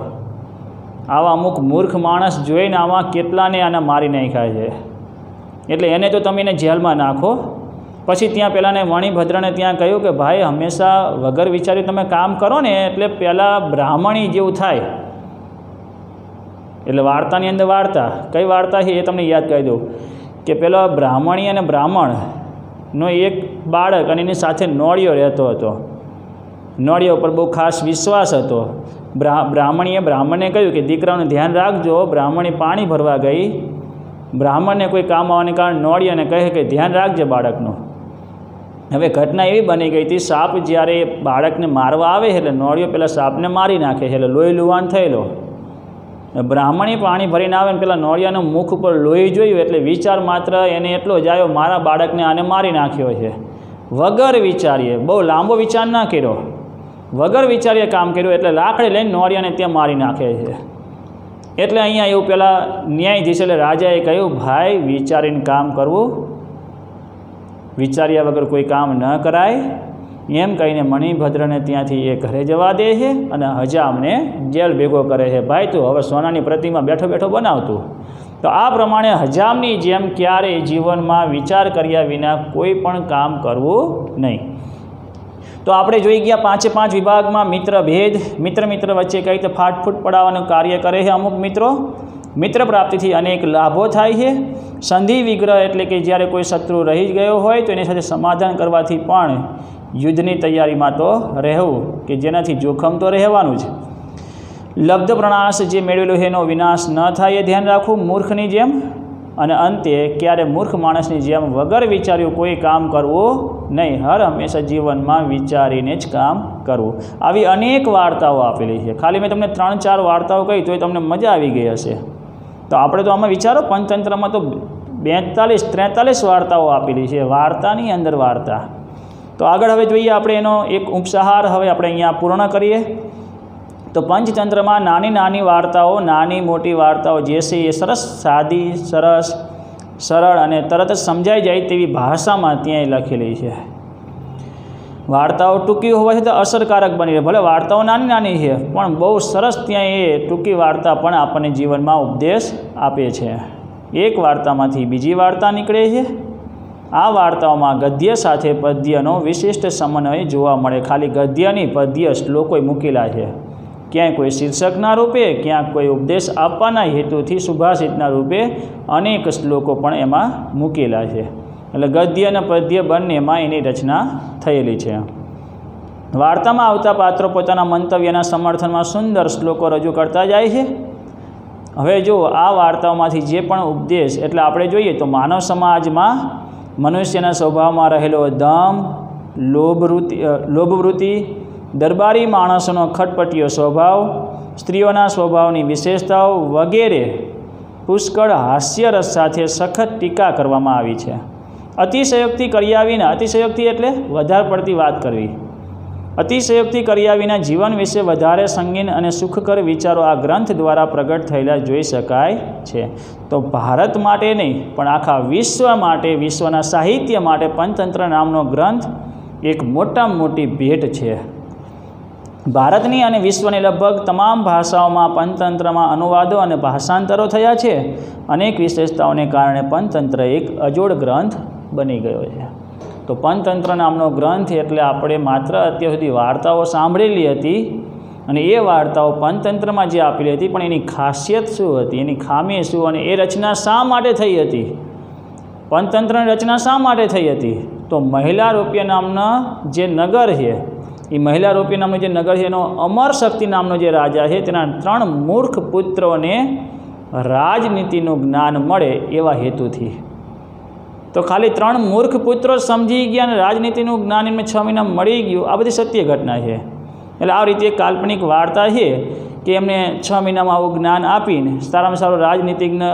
આવા અમુક મૂર્ખ માણસ જોઈને આમાં કેટલાને આને મારી નાખ્યા છે. એટલે એને તો તમે એને જેલમાં નાખો. પછી ત્યાં પેલાને મણિભદ્રને ત્યાં કહ્યું કે ભાઈ હંમેશા વગર વિચાર્યું તમે કામ કરો ને એટલે પહેલાં બ્રાહ્મણી જેવું થાય. એટલે વાર્તાની અંદર વાર્તા કઈ વાર્તા છે એ તમને યાદ કરી દઉં કે પેલો બ્રાહ્મણી અને બ્રાહ્મણનો એક બાળક અને એની સાથે નોળિયો રહેતો હતો. નોળિયા ઉપર બહુ ખાસ વિશ્વાસ હતો. બ્રાહ્મણીએ બ્રાહ્મણને કહ્યું કે દીકરાનું ધ્યાન રાખજો. બ્રાહ્મણી પાણી ભરવા ગઈ, બ્રાહ્મણને કોઈ કામ આવવાને કારણે નોળિયાને કહે કે ધ્યાન રાખજે બાળકનું. હવે ઘટના એવી બની ગઈ હતી, સાપ જ્યારે બાળકને મારવા આવે એટલે નોળિયો પેલા સાપને મારી નાખે છે, એટલે લોહી લુહાણ થયેલો. બ્રાહ્મણી પાણી ભરીને આવે ને પેલા નોળિયાના મુખ ઉપર લોહી જોયું એટલે વિચાર માત્ર એને એટલો જ આવ્યો, મારા બાળકને આને મારી નાખ્યો છે. વગર વિચારીએ, બહુ લાંબો વિચાર ના કર્યો, વગર વિચારીએ કામ કર્યું. એટલે લાકડી લઈને નોળિયાને ત્યાં મારી નાખે છે. એટલે અહીંયા એવું પેલા ન્યાયાધીશ એટલે રાજાએ કહ્યું, ભાઈ વિચારીને કામ કરવું, વિચાર્યા વગર કોઈ કામ ન કરાય. એમ કહીને મણિભદ્રને ત્યાંથી એ ઘરે જવા દે છે અને હજામને જેલ ભેગો કરે છે. ભાઈ તું હવે સોનાની પ્રતિમા બેઠો બેઠો બનાવતું. તો આ પ્રમાણે હજામની જેમ ક્યારેય જીવનમાં વિચાર કર્યા વિના કોઈ પણ કામ કરવું નહીં. તો આપણે જોઈ ગયા 5 વિભાગમાં મિત્ર ભેદ, મિત્ર વચ્ચે કઈ રીતે ફાટફૂટ પડાવવાનું કાર્ય કરે છે અમુક મિત્રો. મિત્ર પ્રાપ્તિથી અનેક લાભો થાય છે. સંધિ વિગ્રહ એટલે કે જ્યારે કોઈ શત્રુ રહી ગયો હોય તો એની સાથે સમાધાન કરવાથી પણ યુદ્ધની તૈયારીમાં તો રહેવું, કે જેનાથી જોખમ તો રહેવાનું જ. લબ્ધ પ્રણાશ જે મેળવેલો છે એનો વિનાશ ન થાય એ ધ્યાન રાખવું મૂર્ખની જેમ. અને અંતે ક્યારે મૂર્ખ માણસની જેમ વગર વિચાર્યું કોઈ કામ કરવું નહીં. હર હંમેશા જીવનમાં વિચારીને જ કામ કરવું. આવી અનેક વાર્તાઓ આપેલી છે. ખાલી મેં તમને 3-4 વાર્તાઓ કહી તો એ તમને મજા આવી ગઈ હશે. તો આપણે તો આમાં વિચારો, પંચતંત્રમાં તો 42-43 વાર્તાઓ આપેલી છે. વાર્તાની અંદર વાર્તા. તો આગળ હવે જોઈએ આપણે એનો એક ઉપસંહાર હવે આપણે અહીંયા પૂર્ણ કરીએ. તો પંચતંત્રમાં નાની વાર્તાઓ, નાની મોટી વાર્તાઓ જે છે એ સરસ, સાદી, સરસ, સરળ અને તરત જ સમજાઈ જાય તેવી ભાષામાં ત્યાં લખેલી છે. વાર્તાઓ ટૂંકી હોવાથી તો અસરકારક બની રહે. ભલે વાર્તાઓ નાની છે પણ બહુ સરસ ત્યાં એ ટૂંકી વાર્તા પણ આપણને જીવનમાં ઉપદેશ આપે છે. એક વાર્તામાંથી બીજી વાર્તા નીકળે છે. આ વાર્તાઓમાં ગદ્ય સાથે પદ્યનો વિશિષ્ટ સમન્વય જોવા મળે. ખાલી ગદ્યની પદ્ય શ્લોકો મૂકેલા છે. ક્યાંય કોઈ શીર્ષકના રૂપે, ક્યાંક કોઈ ઉપદેશ આપવાના હેતુથી સુભાષિતના રૂપે અનેક શ્લોકો પણ એમાં મૂકેલા છે. એટલે ગદ્ય અને પદ્ય બંનેમાં એની રચના થયેલી છે. વાર્તામાં આવતા પાત્રો પોતાના મંતવ્યના સમર્થનમાં સુંદર શ્લોકો રજૂ કરતા જાય છે. હવે જો આ વાર્તાઓમાંથી જે પણ ઉપદેશ એટલે આપણે જોઈએ તો માનવ સમાજમાં મનુષ્યના સ્વભાવમાં રહેલો દમ, લોભવૃત્તિ, દરબારી માણસોનો ખટપટીયો સ્વભાવ, સ્ત્રીઓના સ્વભાવની વિશેષતાઓ વગેરે પુષ્કળ હાસ્યરસ સાથે સખત ટીકા કરવામાં આવી છે. અતિશયોક્તિ કર્યા વિના, અતિશયોક્તિ એટલે વધારે પડતી વાત કરવી, અતિશયોક્તિ કર્યા વિના જીવન વિશે વધારે સંગીન અને સુખકર વિચારો આ ગ્રંથ દ્વારા પ્રગટ થયેલા જોઈ શકાય છે. તો ભારત માટે નહીં પણ આખા વિશ્વ માટે, વિશ્વના સાહિત્ય માટે પંચતંત્ર નામનો ગ્રંથ એક મોટામાં મોટી ભેટ છે. ભારતની અને વિશ્વની લગભગ તમામ ભાષાઓમાં પંચતંત્રમાં અનુવાદો અને ભાષાંતરો થયા છે. અનેક વિશેષતાઓને કારણે પંચતંત્ર એક અજોડ ગ્રંથ બની ગયો છે. તો પંચતંત્ર નામનો ગ્રંથ એટલે આપણે માત્ર અત્યાર સુધી વાર્તાઓ સાંભળેલી હતી અને એ વાર્તાઓ પંચતંત્રમાં જે આપેલી હતી પણ એની ખાસિયત શું હતી, એની ખામી શું, અને એ રચના શા માટે થઈ હતી, પંચતંત્રની રચના શા માટે થઈ હતી? તો મહિલા રૂપિયા નામના જે નગર છે એ મહિલારૂપી નામનું જે નગર છે એનો અમર શક્તિ નામનો જે રાજા છે તેના 3 મૂર્ખ પુત્રોને રાજનીતિનું જ્ઞાન મળે એવા હેતુથી. તો ખાલી 3 મૂર્ખ પુત્રો સમજી ગયા અને રાજનીતિનું જ્ઞાન એમને 6 મહિના મળી ગયું. આ બધી સત્ય ઘટના છે. એટલે આ રીતે એક કાલ્પનિક વાર્તા છે કે એમને 6 મહિનામાં આવું જ્ઞાન આપીને સારામાં સારો રાજનીતિજ્ઞ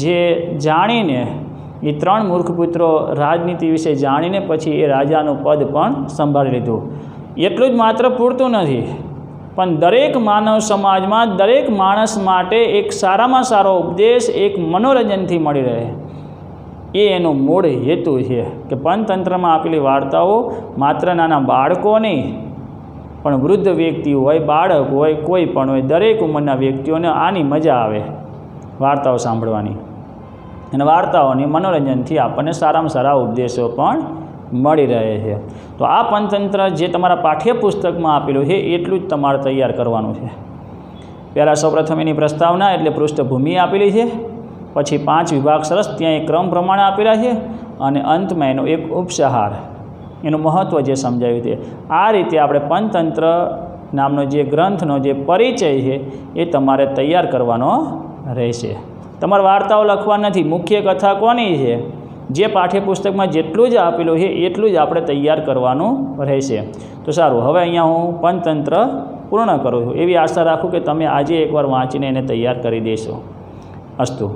જે જાણીને એ 3 મૂર્ખ પુત્રો રાજનીતિ વિશે જાણીને પછી એ રાજાનું પદ પણ સંભાળી લીધું. એટલું જ માત્ર પૂરતું નથી, પણ દરેક માનવ સમાજમાં દરેક માણસ માટે એક સારામાં સારો ઉપદેશ એક મનોરંજનથી મળી રહે એ એનો મૂળ હેતુ છે કે પંચતંત્રમાં આપેલી વાર્તાઓ માત્ર નાના બાળકો નહીં પણ વૃદ્ધ વ્યક્તિ હોય, બાળક હોય, કોઈ પણ હોય, દરેક ઉંમરના વ્યક્તિઓને આની મજા આવે વાર્તાઓ સાંભળવાની. અને વાર્તાઓની મનોરંજનથી આપણને સારામાં સારા ઉપદેશો પણ મળી રહે છે. તો આ પંચતંત્ર જે તમારા પાઠ્યપુસ્તકમાં આપેલું છે એટલું જ તમારે તૈયાર કરવાનું છે. પહેલાં સૌપ્રથમ એની પ્રસ્તાવના એટલે પૃષ્ઠભૂમિ આપેલી છે, પછી 5 વિભાગ સરસ ત્યાં એક ક્રમ પ્રમાણે આપેલા છે, અને અંતમાં એનો એક ઉપસંહાર, એનું મહત્ત્વ જે સમજાવ્યું છે. આ રીતે આપણે પંચતંત્ર નામનો જે ગ્રંથનો જે પરિચય છે એ તમારે તૈયાર કરવાનો રહેશે. તમારે વાર્તાઓ લખવા નથી, મુખ્ય કથા કોની છે જે પાઠ્યપુસ્તકમાં જેટલું જ આપેલું છે એટલું જ આપણે તૈયાર કરવાનું રહેશે. તો સારું, હવે અહીંયા હું પંચતંત્ર પૂર્ણ કરું છું. એવી આશા રાખું કે તમે આજે એકવાર વાંચીને એને તૈયાર કરી દેશો. અસ્તુ.